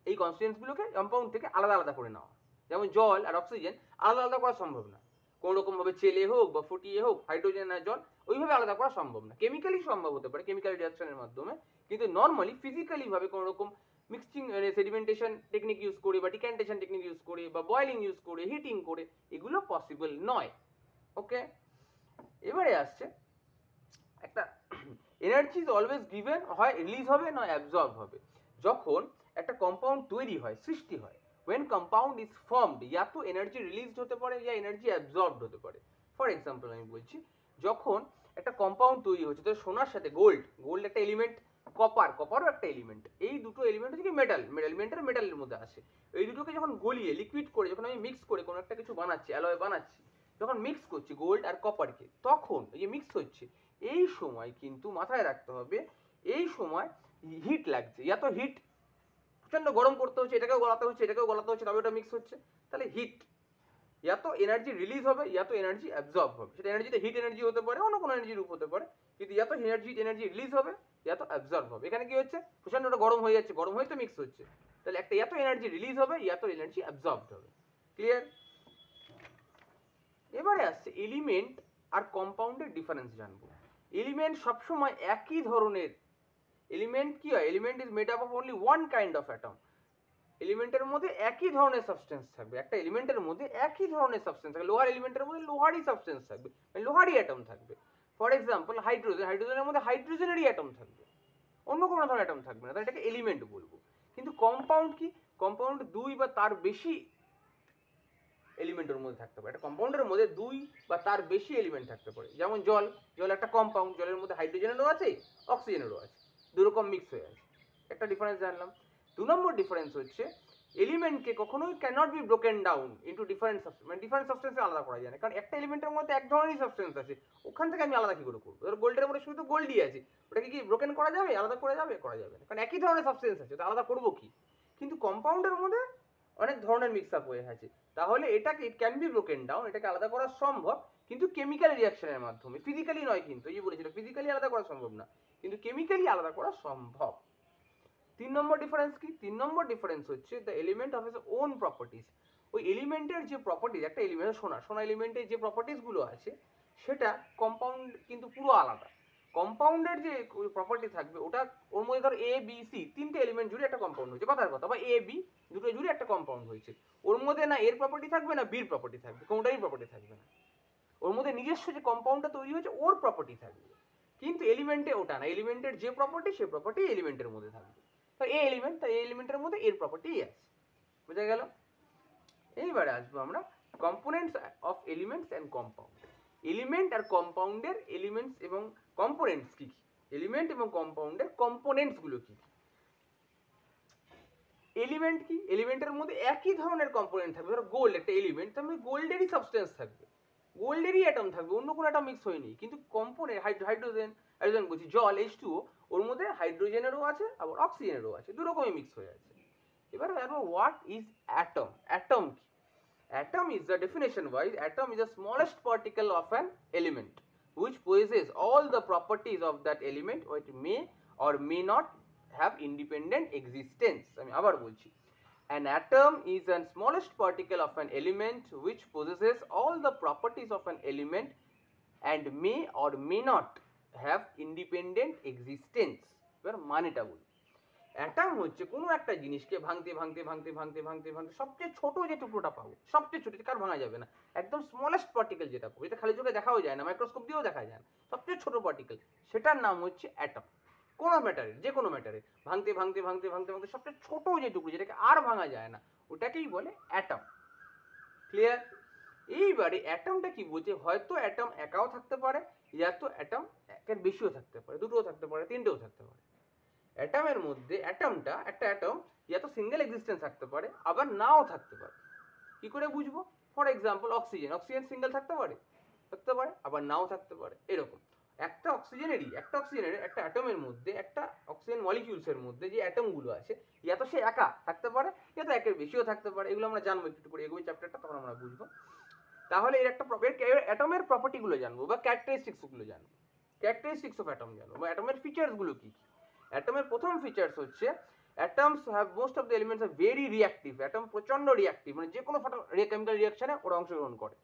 এই কনস্টিটিউয়েন্টসগুলোকে কম্পাউন্ড থেকে আলাদা আলাদা করে নেওয়া। যেমন জল আর অক্সিজেন আলাদা আলাদা করা সম্ভব না, কোনো রকম ভাবে চেলে হোক বা ফুটিয়ে হোক, হাইড্রোজেন আর জল ওইভাবে আলাদা করা সম্ভব না। কেমিক্যালি সম্ভব হতে পারে, কেমিক্যাল রিঅ্যাকশনের মাধ্যমে, কিন্তু নর্মালি ফিজিক্যালি ভাবে কোনো রকম মিক্সিং সেডিমেন্টেশন টেকনিক ইউজ করে বা ডিক্যান্টেশন টেকনিক ইউজ করে বা বয়লিং ইউজ করে হিটিং করে এগুলো পসিবল নয়। ওকে, এবারে আসছে একটা এনার্জি ইজ অলওয়েজ গিভেন, হয় রিলিজ হবে না অ্যাবজর্ব হবে, যখন একটা কম্পাউন্ড তৈরি হয়, সৃষ্টি হয়, when compound is formed या तो এনার্জি রিলিজড হতে পারে या এনার্জি অ্যাবজর্বড হতে পারে। ফর এক্সাম্পল আমি বলছি, যখন একটা কম্পাউন্ড তৈরি হচ্ছে, তো সোনার সাথে গোল্ড একটা এলিমেন্ট, কপারও একটা এলিমেন্ট, এই দুটো এলিমেন্ট হচ্ছে কি এলিমেন্টের মেটালের মধ্যে আসে। এই দুটোকে যখন গলিয়ে লিকুইড করে, যখন আমি মিক্স করে কোনো একটা কিছু বানাচ্ছি, অ্যালয় বানাচ্ছি, যখন মিক্স করছি গোল্ড আর কপারকে, তখন এই যে মিক্স হচ্ছে, এই সময় কিন্তু মাথায় রাখতে হবে, এই সময় হিট লাগছে, ইয়া তো হিট প্রচন্ড গরম করতে হচ্ছে, এটাকেও গলাতে হচ্ছে, তবে ওটা মিক্স হচ্ছে, তাহলে হিট, ইয়া তো এনার্জি রিলিজ হবে, ইয়া তো এনার্জি অ্যাবজর্ব হবে। সেটা এনার্জিতে হিট এনার্জি হতে পারে, অন্য কোনো এনার্জির রূপ হতে পারে, কিন্তু ইয়া তো এনার্জি রিলিজ হবে, ইয়া তো অ্যাবজর্ব হবে। এখানে কি হচ্ছে, প্রচন্ড গরম হয়ে যাচ্ছে, গরম হয়ে তো মিক্স হচ্ছে, তাহলে একটা ইয়া তো এনার্জি রিলিজ হবে, ইয়া তো এনার্জি অ্যাবজর্ব হবে। ক্লিয়ার? এবারে আসছে এলিমেন্ট আর কম্পাউন্ডের ডিফারেন্স জানবো। এলিমেন্ট সবসময় একই ধরনের, এলিমেন্ট কি হয়, element is made up of only one kind of atom. এলিমেন্টের মধ্যে একই ধরনের সাবস্টেন্স থাকবে, একটা এলিমেন্টের মধ্যে একই ধরনের সাবস্টেন্স থাকবে, লোহার এলিমেন্টের মধ্যে লোহারই সাবস্টেন্স থাকবে, লোহারই অ্যাটম থাকবে। ফর এক্সাম্পল হাইড্রোজেনের মধ্যে হাইড্রোজেনেরই অ্যাটম থাকবে, অন্য কোনো ধরনের অ্যাটম থাকবে না, তাই এটাকে এলিমেন্ট বলবো। কিন্তু কম্পাউন্ড কি, কম্পাউন্ড দুই বা তার বেশি এলিমেন্টের মধ্যে থাকতে পারে, একটা কম্পাউন্ডের মধ্যে দুই বা তার বেশি এলিমেন্ট থাকতে পারে। যেমন জল একটা কম্পাউন্ড, জলের মধ্যে হাইড্রোজেনেরও আছে, অক্সিজেনেরও আছে, দুরকম মিক্স হয়ে আছে, একটা ডিফারেন্স জানলাম। 2 নম্বর ডিফারেন্স হচ্ছে এলিমেন্টকে কখনোই cannot be broken down into different substance, মানে ডিফারেন্ট সাবস্টেন্সে আলাদা করা যায় না, কারণ একটা এলিমেন্টের মধ্যে এক ধরনেরই সাবস্টেন্স আছে, ওখান থেকে আমি আলাদা কি করে করবো? ধরো গোল্ডের মধ্যে শুধু গোল্ডই আছে, ওটাকে কি ব্রোকেন করা যাবে, আলাদা করা যাবে? করা যাবে না, কারণ একই ধরনের সাবস্টেন্স আছে, তো আলাদা করবো কি? কিন্তু কম্পাউন্ডের মধ্যে অনেক ধরনের মিক্স আপ হয়ে আছে, তাহলে এটাকে it can be broken down, এটাকে আলাদা করা সম্ভব, কিন্তু কেমিক্যাল রিঅ্যাকশনের মাধ্যমে, ফিজিক্যালি নয়। কিন্তু এই যে বলেছিল ফিজিক্যালি আলাদা করা সম্ভব না, কিন্তু কেমিক্যালি আলাদা করা সম্ভব। 3 নম্বর ডিফারেন্স কি? 3 নম্বর ডিফারেন্স হচ্ছে the element of its own properties. ওই এলিমেন্টের যে প্রপার্টিজ, একটা এলিমেন্ট সোনা এলিমেন্টের যে প্রপার্টিজ গুলো আছে, সেটা কম্পাউন্ড কিন্তু পুরো আলাদা। কম্পাউন্ডের যে প্রপার্টি থাকবে, ওটা ওর মধ্যে ধর এ বি সি তিনটে এলিমেন্ট জুড়ে একটা কম্পাউন্ড হয়েছে, কথার কথা, বা এ বি দুটো জুড়ে একটা কম্পাউন্ড হয়েছে, ওর মধ্যে না এর প্রপার্টি থাকবে না বির প্রপার্টি থাকবে, কোনটারই প্রপার্টি থাকবে না, ওর মধ্যে নিজস্ব যে কম্পাউন্ডটা তৈরি হয়েছে ওর প্রপার্টি থাকবে। কিন্তু এলিমেন্টে ওটা না, এলিমেন্টের যে প্রপার্টি সেই প্রপার্টি এলিমেন্টের মধ্যে থাকবে। তো এই এলিমেন্ট, তাই এই এলিমেন্টের মধ্যে এর প্রপার্টি আছে। বুঝা গেল? এইবারে আসবো আমরা components of elements and compound. Element আর কম্পাউন্ডের এলিমেন্টস এবং কম্পোনেন্টস কি কি, এলিমেন্ট এবং কম্পাউন্ডের কম্পোনেন্টস গুলো কি কি। এলিমেন্ট কি, এলিমেন্টের মধ্যে একই ধরনের কম্পোনেন্ট থাকবে, ধরো গোল্ড একটা এলিমেন্ট, তার মধ্যে গোল্ডেরই সাবস্টেন্স থাকবে, গোল্ডেরই অ্যাটম থাকবে, অন্য কোনো অ্যাটম মিক্স হয়নি। কিন্তু কম্পোনেন্ট হাইড্রোজেন বলছি, জল H2O, ওর মধ্যে হাইড্রোজেনেরও আছে আবার অক্সিজেনেরও আছে, দু রকমই মিক্স হয়ে আছে। এবার দেখো হোয়াট ইজ অ্যাটম। অ্যাটম কি? Atom is the definition wise, atom is the smallest particle of an element which possesses all the properties of that element, or it may or may not have independent existence. আমি আবার বলছি, an atom is the smallest particle of an element which possesses all the properties of an element and may or may not have independent existence. এবার মানেটা বলি, অ্যাটম হচ্ছে কোনো একটা জিনিসকে ভাঙতে ভাঙতে ভাঙতে ভাঙতে ভাঙতে ভাঙতে সবচেয়ে ছোট যে টুকরোটা পাবো, সবচেয়ে ছোট, কার ভাঙা যাবে না, একদম স্মলেস্ট পার্টিকেল যেটা পাবো, এটা খালি চোখে দেখাও যায় না, মাইক্রোস্কোপ দিয়েও দেখা যায় না, সবচেয়ে ছোট পার্টিকেল, সেটার নাম হচ্ছে অ্যাটম। কোনো ম্যাটারের, যে কোনো ম্যাটারের ভাঙতে ভাঙতে ভাঙতে ভাঙতে ভাঙতে সবচেয়ে ছোট যে টুকরো, যেটাকে আর ভাঙা যায় না, ওটাকেই বলে অ্যাটম। ক্লিয়ার? এইবারে অ্যাটমটা কি বলছে, হয়তো অ্যাটম একাও থাকতে পারে, ইয়া তো অ্যাটম একের বেশিও থাকতে পারে, দুটোও থাকতে পারে, তিনটেও থাকতে পারে। অ্যাটমের মধ্যে অ্যাটমটা, একটা অ্যাটম ইয়া তো সিঙ্গেল এক্সিস্টেন্স থাকতে পারে, আবার নাও থাকতে পারে। কি করে বুঝবো? ফর এক্সাম্পল অক্সিজেন সিঙ্গেল থাকতে পারে, আবার নাও থাকতে পারে। এরকম একটা অক্সিজেনের একটা অ্যাটমের মধ্যে, একটা অক্সিজেন মলিকিউলসের মধ্যে যে অ্যাটমগুলো আছে, ইয়া তো সে একা থাকতে পারে, ইয়া তো একের বেশিও থাকতে পারে। এগুলো আমরা জানবো একটু করে, এগুলো চ্যাপ্টারটা তখন আমরা বুঝবো। তাহলে এর একটা অ্যাটমের প্রপার্টিগুলো জানবো বা ক্যারেক্টারিস্টিক্স গুলো জানবো, ক্যারেক্টারিস্টিক্স অফ অ্যাটম জানবো, বা অ্যাটমের ফিচার্স গুলো কি কি। অ্যাটমের প্রথম ফিচার্স হচ্ছে atoms have most of the elements are very reactive. Atom প্রচন্ড রিঅ্যাক্টিভ, মানে যে কোনো কেমিক্যাল রিঅ্যাকশনে ওরা অংশগ্রহণ করে,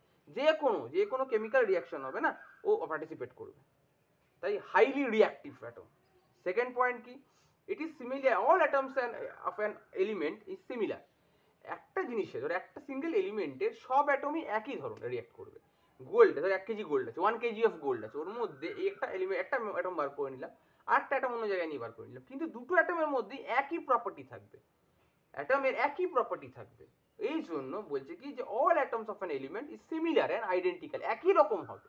যে কোনো কেমিক্যাল রিঅ্যাকশন হবে না, ও পার্টিসিপেট করবে, তাই highly reactive atom. Second point কি, it is similar, all atoms of an element is similar. একটা জিনিসে ধর একটা সিঙ্গেল এলিমেন্টের সব অ্যাটমই একই ধরনের রিঅ্যাক্ট করবে। গোল্ড ধর 1 কেজি গোল্ড আছে, 1 কেজি অফ গোল্ড আছে, ওর মধ্যে এই একটা এলিমেন্ট, একটা অ্যাটম বার করে নিলাম, আরেকটা অ্যাটম অন্য জায়গায় নিয়ে বার করে নিলাম, কিন্তু দুটো অ্যাটমের মধ্যে একই প্রপার্টি থাকবে, অ্যাটমের একই প্রপার্টি থাকবে। এই জন্য বলছে কি যে all atoms of an element is similar and identical, একই রকম হবে।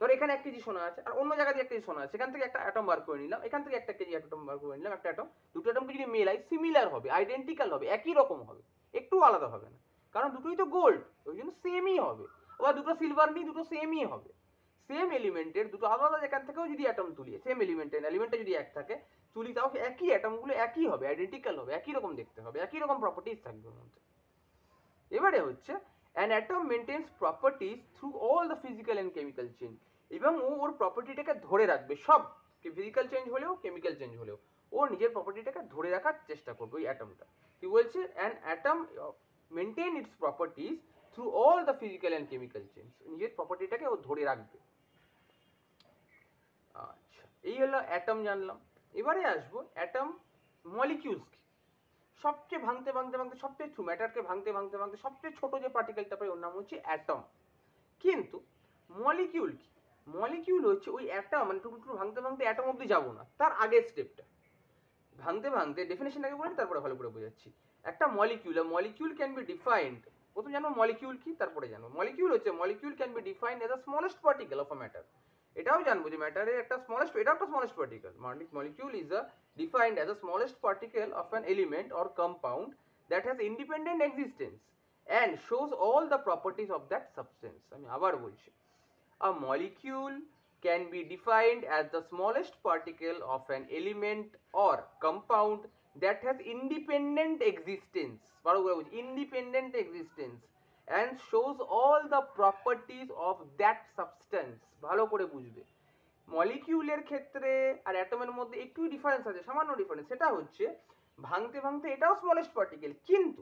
ধর এখানে 1 কেজি সোনা আছে আর অন্য জায়গা দিয়ে 1 কেজি সোনা আছে, এখান থেকে একটা অ্যাটম বার করে নিলাম, এখান থেকে 1 কেজি অ্যাটম বার করে নিলাম, একটা অ্যাটম, দুটো অ্যাটমকে যদি মেলাই সিমিলার হবে, আইডেন্টিক্যাল হবে, একই রকম হবে, একটু আলাদা হবে না, কারণ দুটোই তো গোল্ড, ওই জন্য সেমই হবে। আবার দুটো সিলভার নিই, দুটো সেমই হবে। সেম এলিমেন্টের দুটো আলাদা যেখান থেকেও যদি অ্যাটম তুলি, সেম এলিমেন্টটা যদি এক থাকে তুলি, তাও একই অ্যাটমগুলো একই হবে, আইডেন্টিক্যাল হবে, একই রকম দেখতে হবে, একই রকম প্রপার্টিজ থাকবে ওর মধ্যে। এবারে হচ্ছে an atom maintains properties through all the physical and chemical change, এবং ও ওর প্রপার্টিটাকে ধরে রাখবে, সব ফিজিক্যাল চেঞ্জ হলেও কেমিক্যাল চেঞ্জ হলেও ও নিজের প্রপার্টিটাকে ধরে রাখার চেষ্টা করবে ওই অ্যাটমটা। কি বলছে, an atom maintain its properties through all the physical and chemical change, নিজের প্রপার্টিটাকে ও ধরে রাখবে। আচ্ছা, এই হলো অ্যাটম জানলাম। এবারে আসবো অ্যাটম মলিকিউলস কি। সবচেয়ে ভাঙতে ভাঙতে ভাঙতে সবচেয়ে ম্যাটারকে ভাঙতে ভাঙতে ভাঙতে সবচেয়ে ছোট যে পার্টিকেলটা পাই ওর নাম হচ্ছে অ্যাটম। কিন্তু মলিকিউল কি? মলিকিউল হচ্ছে ওই অ্যাটম, মানে টুকরো ভাঙতে ভাঙতে অ্যাটম অব্দি যাবো না, তার আগের স্টেপটা ভাঙতে ভাঙতে ডেফিনেশনটাকে বলে তারপরে ভালো করে বোঝাচ্ছি। একটা মলিকিউল ক্যান বি ডিফাইন্ড, প্রথম জানবো মলিকিউল কি, তারপরে জানবো মলিকিউল হচ্ছে, molecule can be defined as the smallest particle of a matter. এটাও জানবো যে ম্যাটারের একটা স্মলেস্ট, এটাও একটা smallest particle. Molecule is a defined as a smallest particle of an element or compound that has independent existence and shows all the properties of that substance. আমি আবার বলছি, a molecule can be defined as the smallest particle of an element or compound that has independent existence, independent existence and shows all the properties of that substance। ভালো করে বুঝবে, মলিকিউলের ক্ষেত্রে আর অ্যাটমের মধ্যে একটু ডিফারেন্স আছে, সামান্য ডিফারেন্স। সেটা হচ্ছে ভাঙতে ভাঙতে এটাও স্মলেস্ট পার্টিকেল, কিন্তু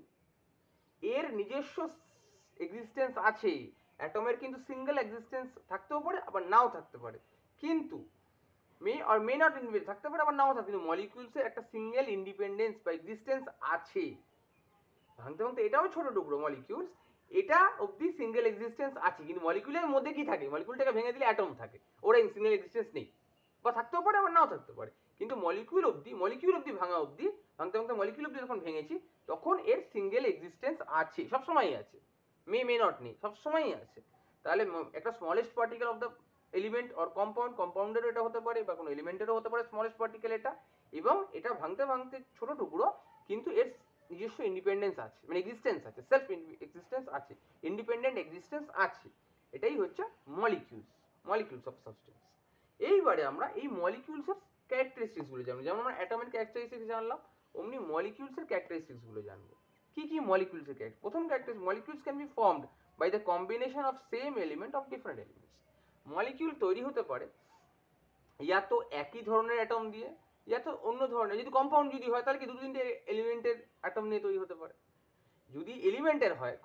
এর নিজস্ব এক্সিস্টেন্স আছে। অ্যাটমের কিন্তু সিঙ্গেল এক্সিস্টেন্স থাকতেও পারে, আবার নাও থাকতে পারে, কিন্তু মে নট থাকতে পারে, আবার নাও থাকে, কিন্তু মলিকিউলসের একটা সিঙ্গেল ইন্ডিপেন্ডেন্স বা এক্সিস্টেন্স আছে। ভাঙতে ভাঙতে এটাও ছোট টুকরো মলিকিউলস, এটা অবধি সিঙ্গেল এক্সিস্টেন্স আছে, কিন্তু মলিকিউলের মধ্যে কি থাকে, মলিকিউলটাকে ভেঙে দিলে অ্যাটম থাকে, ওরা সিঙ্গেল এক্সিস্টেন্স নেই, বা থাকতেও পারে আবার নাও থাকতে পারে। কিন্তু মলিকিউল অবধি ভাঙা অবধি, ভাঙতে ভাঙতে মলিকিউল অবধি যখন ভেঙেছি তখন এর সিঙ্গেল এক্সিস্টেন্স আছে, সবসময়ই আছে, মে নট নেই, সবসময়ই আছে। তাহলে একটা smallest particle of the element or কম্পাউন্ডেরও এটা হতে পারে, বা কোনো এলিমেন্টেরও হতে পারে স্মলেস্ট পার্টিকেল এটা, এবং এটা ভাঙতে ভাঙতে ছোট টুকরো, কিন্তু এর নিজস্ব ইন্ডিপেন্ডেন্স আছে, মানে এক্সিস্টেন্স আছে, সেলফ এক্সিস্টেন্স আছে, ইন্ডিপেন্ডেন্ট এক্সিস্টেন্স আছে। এটাই হচ্ছে মলিকিউলস অফ সাবস্টেন্স। এইবারে আমরা এই মলিকিউলস এর ক্যারেক্টারিস্টিক্স গুলো জানবো। যেমন আমরা অ্যাটমের ক্যারেক্টারিস্টিক্স জানলাম, অমনি মলিকিউলস এর ক্যারেক্টারিস্টিক্স গুলো জানবো। কি কি মলিকিউলস এর ক্যারেক্টার? প্রথম characteristic, molecules can be formed by the combination of same element of different elements. Molecule তৈরি হতে পারে ইয়া তো একই ধরনের অ্যাটম দিয়ে, ইয়া তো অন্য ধরনের। যদি কম্পাউন্ড যদি হয় তাহলে কি দুটো তিনটে এলিমেন্টের অ্যাটম নিয়ে তৈরি হতে পারে। যদি এলিমেন্টের হয়,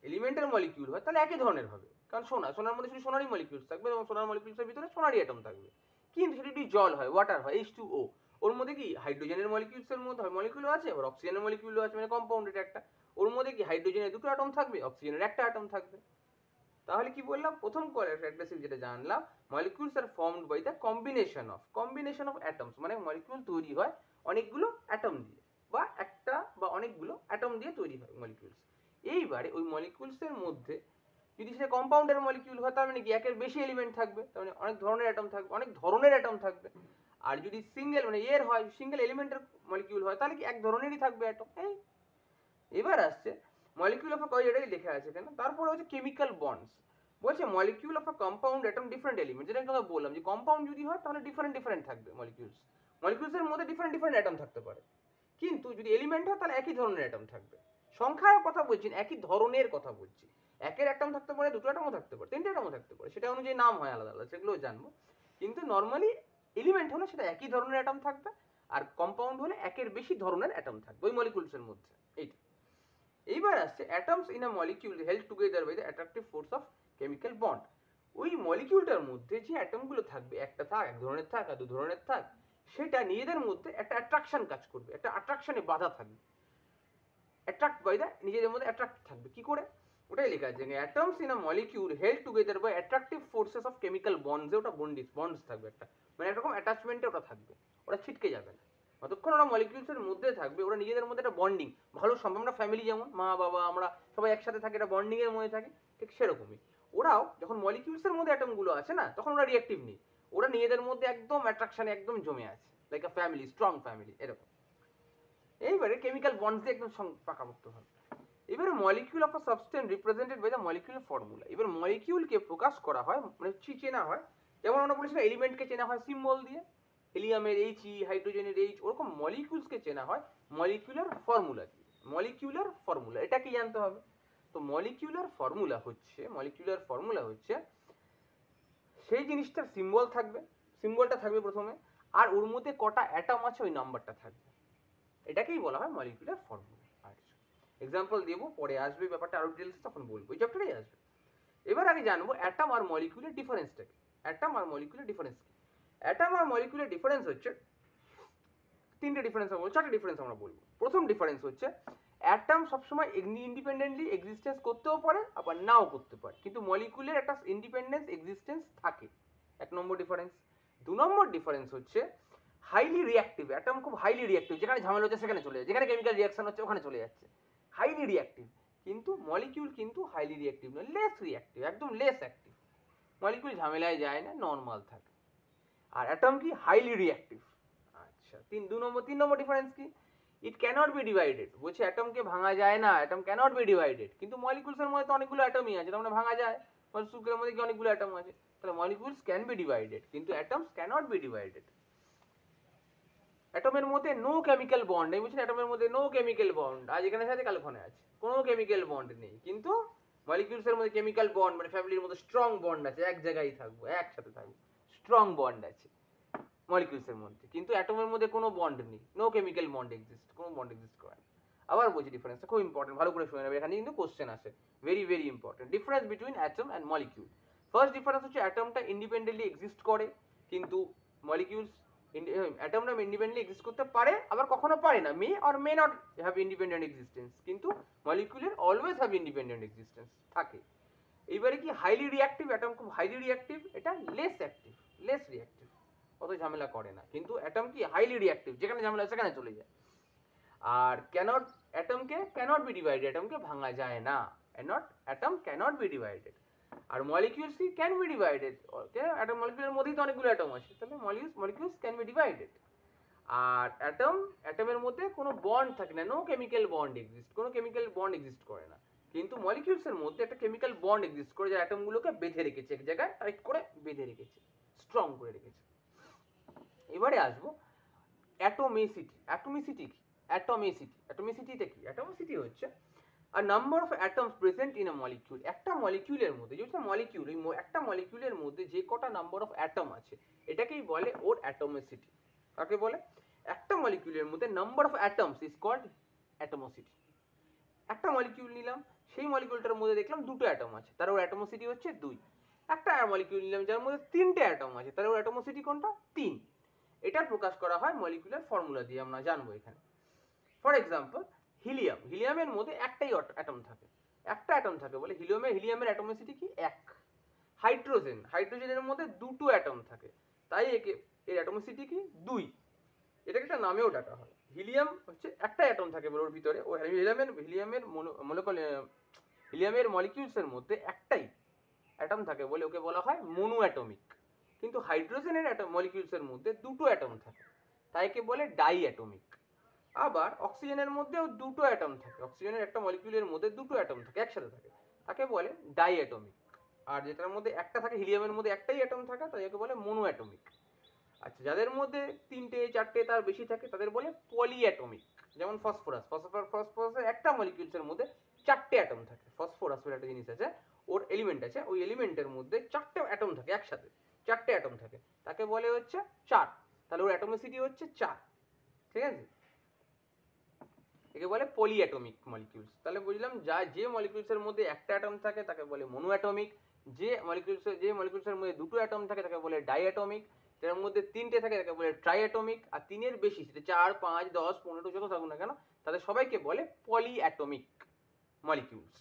এলিমেন্টের মলিকিউল হয়, তাহলে একই ধরনের হবে। কারণ সোনার মধ্যে শুধু সোনারই মলিকিউলস থাকবে, এবং সোনার মলিকিউলসের ভিতরে সোনারই অ্যাটম থাকবে। কিন্তু সেটা যদি জল হয়, ওয়াটার হয়, H2O, ওর মধ্যে কি হাইড্রোজেনের মলিকিউলসের মধ্যে মলিকিউল আছে, আবার অক্সিজেনের মলিকিউল আছে, মানে কম্পাউন্ড এটা একটা। ওর মধ্যে কি হাইড্রোজেনের দুটো অ্যাটম থাকবে, অক্সিজেনের একটা অ্যাটম থাকবে। তাহলে কি বললাম, প্রথম ক্যারেক্টারিস্টিক যেটা জানলাম, molecules are formed by the combination of atoms, মানে মলিকিউল তৈরি হয় অনেকগুলো অ্যাটম দিয়ে, বা একটা বা অনেকগুলো অ্যাটম দিয়ে তৈরি হয় মলিকিউলস। এইবারে ওই মলিকিউলস এর মধ্যে যদি সেটা কম্পাউন্ডের মলিকিউল হয়, তার মানে কি একের বেশি এলিমেন্ট থাকবে, তার মানে অনেক ধরনের অ্যাটম থাকবে। আর যদি সিঙ্গেল মানে এর হয়, সিঙ্গেল এলিমেন্টের মলিকিউল হয়, তাহলে কি এক ধরনেরই থাকবে অ্যাটম। এবার আসছে মলিকিউল অফ আ, এটাই লেখা আছে এখানে। তারপরে হচ্ছে কেমিক্যাল বন্ডস। বলছে molecule of a compound atom different element, যেটা কথা বললাম যে কম্পাউন্ড যদি হয় তাহলে ডিফারেন্ট থাকবে মলিকিউলসের মধ্যে ডিফারেন্ট অ্যাটম থাকতে পারে, কিন্তু যদি এলিমেন্ট হয় তাহলে একই ধরনের অ্যাটম থাকবে। সংখ্যার কথা বলছি না, একই ধরনের কথা বলছি। একের অ্যাটম থাকতে পারে, দুটো অ্যাটমও থাকতে পারে, তিনটে অ্যাটমও থাকতে পারে, সেটা অনুযায়ী নাম হয় আলাদা আলাদা, সেগুলোও জানবো। কিন্তু নর্মালি এলিমেন্ট হলে সেটা একই ধরনের অ্যাটম থাকবে, আর কম্পাউন্ড হলে একের বেশি ধরনের অ্যাটম থাকবে ওই মলিকিউলসের মধ্যে। এইটা। এইবার আসছে atoms in a molecule held together by the attractive force of chemical bond. ওই মলিকিউলটার মধ্যে যে অ্যাটমগুলো থাকবে, একটা থাক, এক ধরনের থাক, আর দু ধরনের থাক, সেটা নিজেদের মধ্যে একটা অ্যাট্রাকশন কাজ করবে, একটা অ্যাট্রাকশনে বাধা থাকবে, অ্যাট্রাক্ট বাই দ্য, নিজেদের মধ্যে অ্যাট্রাক্ট থাকবে। কি করে? ওটাই লেখা আছে atoms in a molecule held together by attractive forces of chemical বন্ডসে, ওটা বন্ডস থাকবে একটা, মানে একরকম অ্যাটাচমেন্টে ওটা থাকবে, ওটা ছিটকে যাবে না। যতক্ষণ ওরা মলিকিউলসের মধ্যে থাকবে, ওরা নিজেদের মধ্যে একটা বন্ডিং ভালো সম্ভব। আমরা ফ্যামিলি যেমন মা বাবা আমরা সবাই একসাথে থাকি, একটা বন্ডিং এর মধ্যে থাকি, ঠিক সেরকমই ওরাও যখন মলিকিউলসের মধ্যে অ্যাটমগুলো আছে না, তখন ওরা রিঅ্যাক্টিভ নেই, ওরা নিজেদের মধ্যে একদম অ্যাট্রাকশনে একদম জমে আছে, like a family, strong family এরকম। এইবারে কেমিক্যাল বন্ডস দিয়ে একদম পাকাপোক্ত হবে। এবারে molecule of a substance represented by the molecular formula. এবার মলিকিউলকে প্রকাশ করা হয়, মানে চেনা হয়, যেমন আমরা বলেছিলাম এলিমেন্টকে চেনা হয় সিম্বল দিয়ে, হিলিয়ামের এইচ, হাইড্রোজেনের এইচ, ওরকম মলিকিউলসকে চেনা হয় মলিকিউলার ফর্মুলা দিয়ে। মলিকিউলার ফর্মুলা এটা কি জানতে হবে। তো মলিকিউলার ফর্মুলা হচ্ছে সেই জিনিসটার সিম্বল থাকবে, সিম্বলটা থাকবে প্রথমে, আর ওর মধ্যে কটা অ্যাটম আছে ওই নাম্বারটা থাকবে, এটাকেই বলা হয় মলিকিউলার ফর্মুলা। আচ্ছা এক্সাম্পল দেবো, পরে আসবে ব্যাপারটা আরো ডিটেলস, তখন বলবো, এই চ্যাপ্টারেই আসবে। এবার আগে জানবো অ্যাটম আর মলিকিউলের ডিফারেন্সটা কি। অ্যাটম আর মলিকিউলের ডিফারেন্স কি? অ্যাটম আর মলিকিউলের ডিফারেন্স হচ্ছে তিনটে ডিফারেন্স, আমরা চারটে ডিফারেন্স আমরা বলবো। প্রথম ডিফারেন্স হচ্ছে অ্যাটম সবসময় ইন্ডিপেন্ডেন্টলি এক্সিস্টেন্স করতেও পারে আবার নাও করতে পারে, কিন্তু মলিকিউলের একটা ইন্ডিপেন্ডেন্স এক্সিস্টেন্স থাকে, এক নম্বর ডিফারেন্স। দু নম্বর ডিফারেন্স হচ্ছে হাইলি রিঅ্যাক্টিভ, অ্যাটম খুব হাইলি রিঅ্যাক্টিভ, যেখানে ঝামেলা হচ্ছে সেখানে চলে যায়, যেখানে কেমিক্যাল রিঅ্যাকশন হচ্ছে ওখানে চলে যাচ্ছে, হাইলি রিঅ্যাক্টিভ। কিন্তু মলিকিউল কিন্তু হাইলি রিঅ্যাক্টিভ নয়, লেস রিঅ্যাক্টিভ, একদম লেস অ্যাক্টিভ। মলিকিউল ঝামেলায় যায় না, নর্মাল থাকে। আর অ্যাটম কি হাইলি রিঅ্যাক্টিভ। আচ্ছা তিন নম্বর ডিফারেন্স কি? ইট ক্যানট বি ডিভাইডেড, বলছে অ্যাটমকে ভাঙা যায় না, অ্যাটম ক্যানট বি ডিভাইডেড। কিন্তু মলিকিউলসের মধ্যে তো অনেকগুলো অ্যাটমই আছে, তার মানে ভাঙা যায়, শুক্রের মধ্যে কি অনেকগুলো অ্যাটম আছে, তাহলে মলিকিউলস ক্যান বি ডিভাইডেড, কিন্তু অ্যাটমস ক্যানট বি ডিভাইডেড। অ্যাটমের মধ্যে নো কেমিক্যাল বন্ড, এই বুঝছেন, অ্যাটমের মধ্যে নো কেমিক্যাল বন্ড, আজ এখানে আছে কাল ওখানে আছে, কোনো কেমিক্যাল বন্ড নেই। কিন্তু মলিকিউলসের মধ্যে কেমিক্যাল বন্ড, মানে ফ্যামিলির মধ্যে স্ট্রং বন্ড আছে, এক জায়গায় থাকবো, একসাথে থাকবো, স্ট্রং বন্ড আছে মলিকিউলসের মধ্যে। কিন্তু অ্যাটমের মধ্যে কোনো বন্ড নেই, নো কেমিক্যাল বন্ড এক্সিস্ট, কোনো বন্ড এক্সিস্ট করে না। আবার বলছি ডিফারেন্সটা খুব ইম্পর্টেন্ট, ভালো করে শুনে নেবে, এখানে কিন্তু কোশ্চেন আসে, very very important. Difference between atom and molecule. First difference হচ্ছে অ্যাটমটা ইন্ডিপেন্ডেন্টলি এক্সিস্ট করে, কিন্তু মলিকিউলস, অ্যাটমটা ইন্ডিপেন্ডেন্টলি এক্সিস্ট করতে পারে, আবার কখনো পারে না, মে or may not have independent existence, কিন্তু মলিকিউলের অলওয়েজ হ্যাভ ইন্ডিপেন্ডেন্ট এক্সিস্টেন্স থাকে। এইবারে কি হাইলি রিঅ্যাক্টিভ, অ্যাটম খুব হাইলি রিঅ্যাক্টিভ, এটা লেস অ্যাক্টিভ, লেস রিঅ্যাক্টিভ, অত ঝামেলা করে না। কিন্তু অ্যাটম কি হাইলি রিঅ্যাক্টিভ, যেখানে ঝামেলা সেখানে চলে যায়। আর অ্যাটমকে ক্যানট বি ডিভাইডেড, অ্যাটমকে ভাঙা যায় না, অ্যাটম ক্যানট বি ডিভাইডেড। আর মলিকিউলস কি can be divided, okay, atom মলিকিউলের মধ্যেই তো অনেকগুলো অ্যাটম আছে, তাহলে মলিকিউলস ক্যান বি ডিভাইডেড। আর অ্যাটমের মধ্যে কোনো বন্ড থাকে না, নো কেমিক্যাল বন্ড এক্সিস্ট, কোনো কেমিক্যাল বন্ড এক্সিস্ট করে না। কিন্তু মলিকিউলসের মধ্যে একটা কেমিক্যাল বন্ড এক্সিস্ট করে, যা অ্যাটমগুলোকে বেঁধে রেখেছে, এক জায়গায় টাইট করে বেঁধে রেখেছে, স্ট্রং করে রেখেছে। এবারে আসবো অ্যাটমিসিটি কি? অ্যাটমিসিটিটা কি? অ্যাটমিসিটি হচ্ছে আর number of atoms present in a molecule. একটা মলিকিউলের মধ্যে, যেটা মলিকিউল, একটা মলিকিউলের মধ্যে যে কটা নাম্বার অফ অ্যাটম আছে, এটাকেই বলে ওর অ্যাটমিসিটি। কাকে বলে? একটা মলিকিউলের মধ্যে number of atoms is called atomicity. একটা মলিকিউল নিলাম, সেই মলিকিউলটার মধ্যে দেখলাম দুটো অ্যাটম আছে, তার ওর অ্যাটমিসিটি হচ্ছে 2। একটা মলিকিউল নিলাম যার মধ্যে তিনটে অ্যাটম আছে, তার ওর অ্যাটমিসিটি কোনটা? 3। এটা প্রকাশ করা হয় মলিকুলার ফর্মুলা দিয়ে, আমরা জানবো এখানে। ফর এক্সাম্পল হিলিয়ামের মধ্যে একটাই অ্যাটম থাকে, একটা অ্যাটম থাকে বলে হিলিয়ামের অ্যাটমিসিটি কি? 1। হাইড্রোজেনের মধ্যে দুটো অ্যাটম থাকে, তাই এর অ্যাটমিসিটি কি? 2। এটাকে একটা নামেও ডাকা হয়। হিলিয়াম হচ্ছে একটা অ্যাটম থাকে বলে ওর ভিতরে, ও হিলিয়ামের মলিকিউলসের মধ্যে একটাই অ্যাটম থাকে বলে ওকে বলা হয় মনো অ্যাটমিক। কিন্তু হাইড্রোজেনের মলিকিউলসের মধ্যে দুটো অ্যাটম থাকে, তাই কে বলে ডাই অ্যাটমিক। আবার অক্সিজেনের মধ্যেও দুটো অ্যাটম থাকে, অক্সিজেনের একটা মলিকিউলের মধ্যে দুটো অ্যাটম থাকে, একসাথে থাকে, তাকে বলে ডাই অ্যাটমিক। আর যেটার মধ্যে একটা থাকে, হিলিয়ামের মধ্যে একটাই অ্যাটম থাকে, তাই একে বলে মনো অ্যাটমিক। আচ্ছা যাদের মধ্যে তিনটে চারটে তার বেশি থাকে তাদের বলে পলি অ্যাটমিক। যেমন ফসফরাসের একটা মলিকিউলসের মধ্যে চারটে অ্যাটম থাকে। ফসফরাস বলে একটা জিনিস আছে, ওর এলিমেন্ট আছে, ওই এলিমেন্টের মধ্যে চারটে অ্যাটম থাকে, একসাথে চারটে অ্যাটম থাকে, তাকে বলে হচ্ছে 4। তাহলে ওর অ্যাটমিসিটি হচ্ছে 4, ঠিক আছে? একে বলে পলি অ্যাটমিক মলিকিউলস। তাহলে বুঝলাম যে মলিকিউলসের মধ্যে একটা অ্যাটম থাকে তাকে বলে মনো অ্যাটমিক, যে মলিকিউলসের মধ্যে দুটো অ্যাটম থাকে তাকে বলে ডাই অ্যাটমিক, যার মধ্যে তিনটে থাকে তাকে বলে ট্রাই অ্যাটমিক, আর তিনের বেশি, সেটা 4, 5, 10, 15 যত থাকুক না কেন, তাদের সবাইকে বলে পলি অ্যাটমিক মলিকিউলস।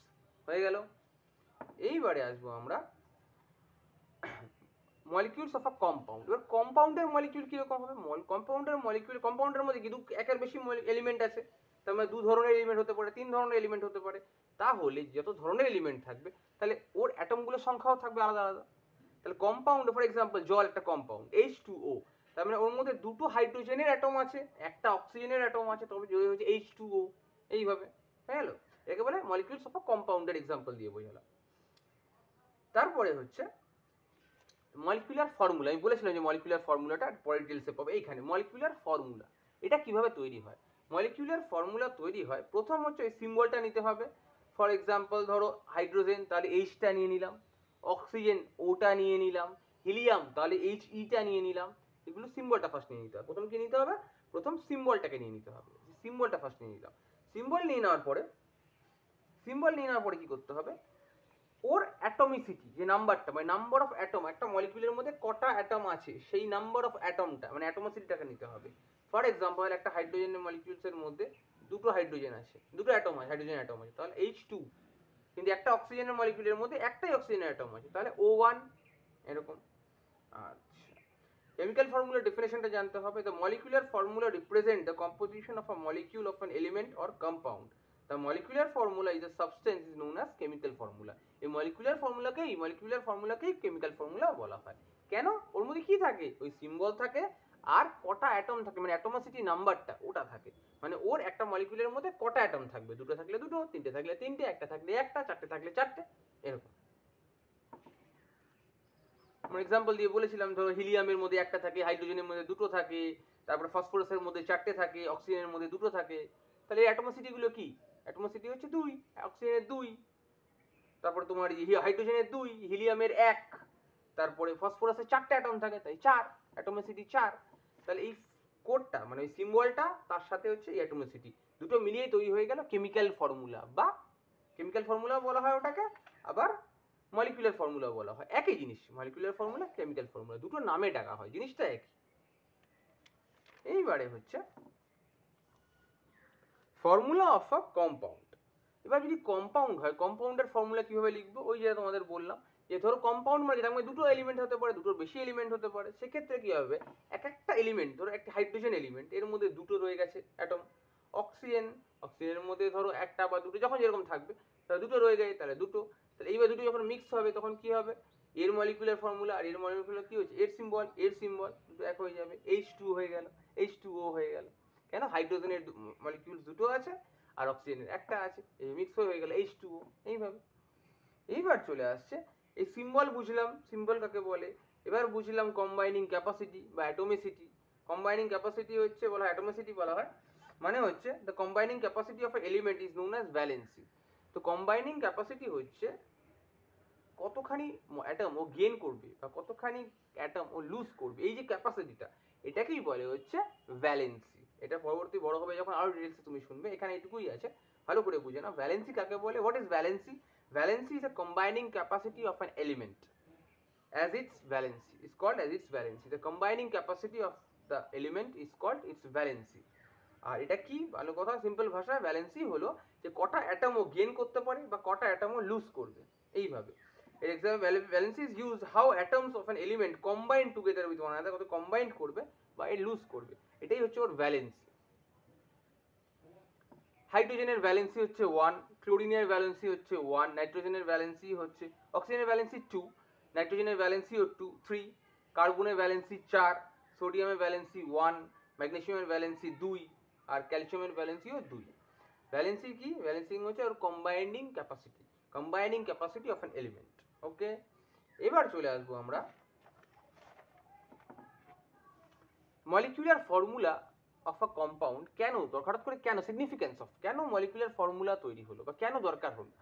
হয়ে গেল। এইবারে আসবো আমরা মলিকিউলস অফ আ কম্পাউন্ড। এবার কম্পাউন্ডের মলিকিউল কিরকম হবে? কম্পাউন্ডের মলিকিউল, কম্পাউন্ডের মধ্যে কিন্তু একের বেশি এলিমেন্ট আছে, তার মানে দু ধরনের এলিমেন্ট হতে পারে, তিন ধরনের এলিমেন্ট হতে পারে। তাহলে যত ধরনের এলিমেন্ট থাকবে তাহলে ওর অ্যাটমগুলোর সংখ্যাও থাকবে আলাদা আলাদা। তাহলে কম্পাউন্ড, ফর এক্সাম্পল জল একটা কম্পাউন্ড H2O, তার মানে ওর মধ্যে দুটো হাইড্রোজেনের অ্যাটম আছে, একটা অক্সিজেনের অ্যাটম আছে, তবে জড়িয়ে হচ্ছে H2O। এইভাবে হয়ে গেল। একে বলে মলিকিউলস অফ আ কম্পাউন্ডের এক্সাম্পল দিয়ে বোঝালাম। তারপরে হচ্ছে মলিকুলার ফর্মুলা। আমি বলেছিলাম যে মলিকুলার ফর্মুলাটা পরে ডিটেলসে পাবে। এইখানে মলিকুলার ফর্মুলা এটা কিভাবে তৈরি হয়। মলিকুলার ফর্মুলা তৈরি হয়, প্রথম হচ্ছে এই সিম্বলটা নিতে হবে। ফর এক্সাম্পল ধরো হাইড্রোজেন, তাহলে এইচটা নিয়ে নিলাম, অক্সিজেন ওটা নিয়ে নিলাম, হিলিয়াম তাহলে HE-টা নিয়ে নিলাম। এগুলো সিম্বলটা ফার্স্ট নিয়ে নিতে হবে। প্রথম কি নিতে হবে? প্রথম সিম্বলটাকে নিয়ে নিতে হবে। সিম্বলটা ফার্স্ট নিয়ে নিলাম। সিম্বল নিয়ে নেওয়ার পরে কি করতে হবে? ওর অ্যাটমিসিটি, যে নাম্বারটা মানে নাম্বার অফ অ্যাটম, একটা মলিকিউলের মধ্যে কটা অ্যাটম আছে সেই নাম্বার অফ অ্যাটমটা মানে অ্যাটমিসিটিটাকে নিতে হবে। ফর এক্সাম্পল একটা হাইড্রোজেনের মলিকিউলসের মধ্যে দুটো হাইড্রোজেন আছে, দুটো অ্যাটম আছে, হাইড্রোজেন অ্যাটম আছে, তাহলে H2। কিন্তু একটা অক্সিজেনের মলিকিউলের মধ্যে একটাই অক্সিজেনের অ্যাটম আছে, তাহলে O1 এরকম। আচ্ছা, কেমিক্যাল ফর্মুলা ডেফিনেশনটা জানতে হবে। The molecular formula represent the composition of a molecule of an element or compound. The molecular formula is a substance is known as chemical formula. এই মলিকুলার ফর্মুলাকেই কেমিক্যাল ফর্মুলা বলা হয়। কেন? ওর মধ্যে কি থাকে? ওই সিম্বল থাকে আর কটা অ্যাটম থাকে মানে অ্যাটমিসিটি নাম্বারটা ওটা থাকে। মানে ওর একটা মলিকুলের মধ্যে কটা অ্যাটম থাকবে, দুটো থাকলে দুটো, তিনটে থাকলে তিনটে, একটা থাকলে একটা, চারটে থাকলে চারটে, এরকম। আমরা এক্সাম্পল দিয়ে বলেছিলাম, ধরো হিলিয়ামের মধ্যে একটা থাকে, হাইড্রোজেনের মধ্যে দুটো থাকে, তারপরে ফসফরাসের মধ্যে চারটে থাকে, অক্সিজেনের মধ্যে দুটো থাকে। তাহলে এই অ্যাটমোসিটি গুলো কি? অ্যাটমোসিটি হচ্ছে 2, অক্সিজেনের 2, তারপরে তোমার হাইড্রোজেনের 2, হিলিয়ামের 1, তারপরে ফসফরাসের 4টে অ্যাটম থাকে, তাই 4, অ্যাটমোসিটি 4। তাহলে এই কোডটা মানে ওই সিম্বলটা তার সাথে হচ্ছে এই অ্যাটমোসিটি দুটো মিলিয়েই তৈরি হয়ে গেল কেমিক্যাল ফর্মুলা, বা কেমিক্যাল ফর্মুলা বলা হয় ওটাকে, আবার মলিকুলার ফর্মুলা বলা হয়। একই জিনিস, মলিকুলার ফর্মুলা, কেমিক্যাল ফর্মুলা, দুটো নামে ডাকা হয়, জিনিসটা একই। এইবারে হচ্ছে ফর্মুলা অফ আ কম্পাউন্ড। এবার যদি কম্পাউন্ড হয়, কম্পাউন্ডের ফর্মুলা কিভাবে লিখবো? ওই যে তোমাদের বললাম যে ধরো কম্পাউন্ড মানে যেটা দুটো এলিমেন্ট হতে পারে, দুটোর বেশি এলিমেন্ট হতে পারে। সেক্ষেত্রে কি হবে? এক একটা এলিমেন্ট, ধরো একটা হাইড্রোজেন এলিমেন্ট, এর মধ্যে দুটো রয়ে গেছে অ্যাটম। অক্সিজেনের মধ্যে ধরো একটা বা দুটো, যখন যেরকম থাকবে, তাহলে দুটো রয়ে গেছে, তাহলে দুটো। তাহলে এইবার দুটো যখন মিক্স হবে তখন কি হবে? এর মলিকুলার ফর্মুলা আর এর মলিকুলার কি হচ্ছে? এর সিম্বল দুটো এক হয়ে যাবে, H2 হয়ে গেল, H2O হয়ে গেল। কেন? হাইড্রোজেনের মলিকিউল দুটো আছে আর অক্সিজেনের একটা আছে, এই মিক্স হয়ে গেল H2O। এইভাবে। এইবার চলে আসছে এই সিম্বল, বুঝলাম সিম্বল কাকে বলে। এবার বুঝলাম কম্বাইনিং ক্যাপাসিটি বা অ্যাটমিসিটি। কম্বাইনিং ক্যাপাসিটি হচ্ছে বলা হয়, অ্যাটমিসিটি বলা হয়, মানে হচ্ছে the combining capacity of element is known as valency. তো কম্বাইনিং ক্যাপাসিটি হচ্ছে কতখানি অ্যাটম ও গেইন করবে বা কতখানি অ্যাটম ও লুজ করবে, এই যে ক্যাপাসিটিটা, এটাকেই বলে হচ্ছে ভ্যালেন্সি। এটা পরবর্তী বড় হবে যখন আরো ডিটেলসে তুমি শুনবে, এখানে এটুকুই আছে, ভালো করে বুঝে নাও ভ্যালেন্সি কাকে বলে। What is valency? Valency is a combining capacity of an element as its valency is called as its valency. The combining capacity of the element is called its valency. আর এটা কি? ভালো কথা, সিম্পল ভাষায় ভ্যালেন্সি হলো যে কটা অ্যাটম ও গেইন করতে পারে বা কটা অ্যাটম ও লুজ করবে। এইভাবে এর example, valency is use how atoms of an element combine together with one another, কত কম্বাইন করবে বা এ লুজ করবে, এটাই হচ্ছে ওর ভ্যালেন্সি। হাইড্রোজেনের ভ্যালেন্সি হচ্ছে 1, ক্লোরিনের ভ্যালেন্সি হচ্ছে 1, নাইট্রোজেনের ভ্যালেন্সি হচ্ছে, অক্সিজেনের ভ্যালেন্সি 2, নাইট্রোজেনের ভ্যালেন্সিও 2 3, কার্বনের ভ্যালেন্সি 4, সোডিয়ামের ভ্যালেন্সি 1, ম্যাগনেসিয়ামের ভ্যালেন্সি 2 আর ক্যালসিয়ামের ভ্যালেন্সিও 2। ভ্যালেন্সি কি? ভ্যালেন্সি হচ্ছে ওর combining capacity of an element. Okay, এবার চলে আসবো আমরা molecular formula of a compound. কেন হঠাৎ করে, কেন সিগনিফিকেন্স অফ, কেন মলিকুলার ফর্মুলা তৈরি হলো বা কেন দরকার হলো?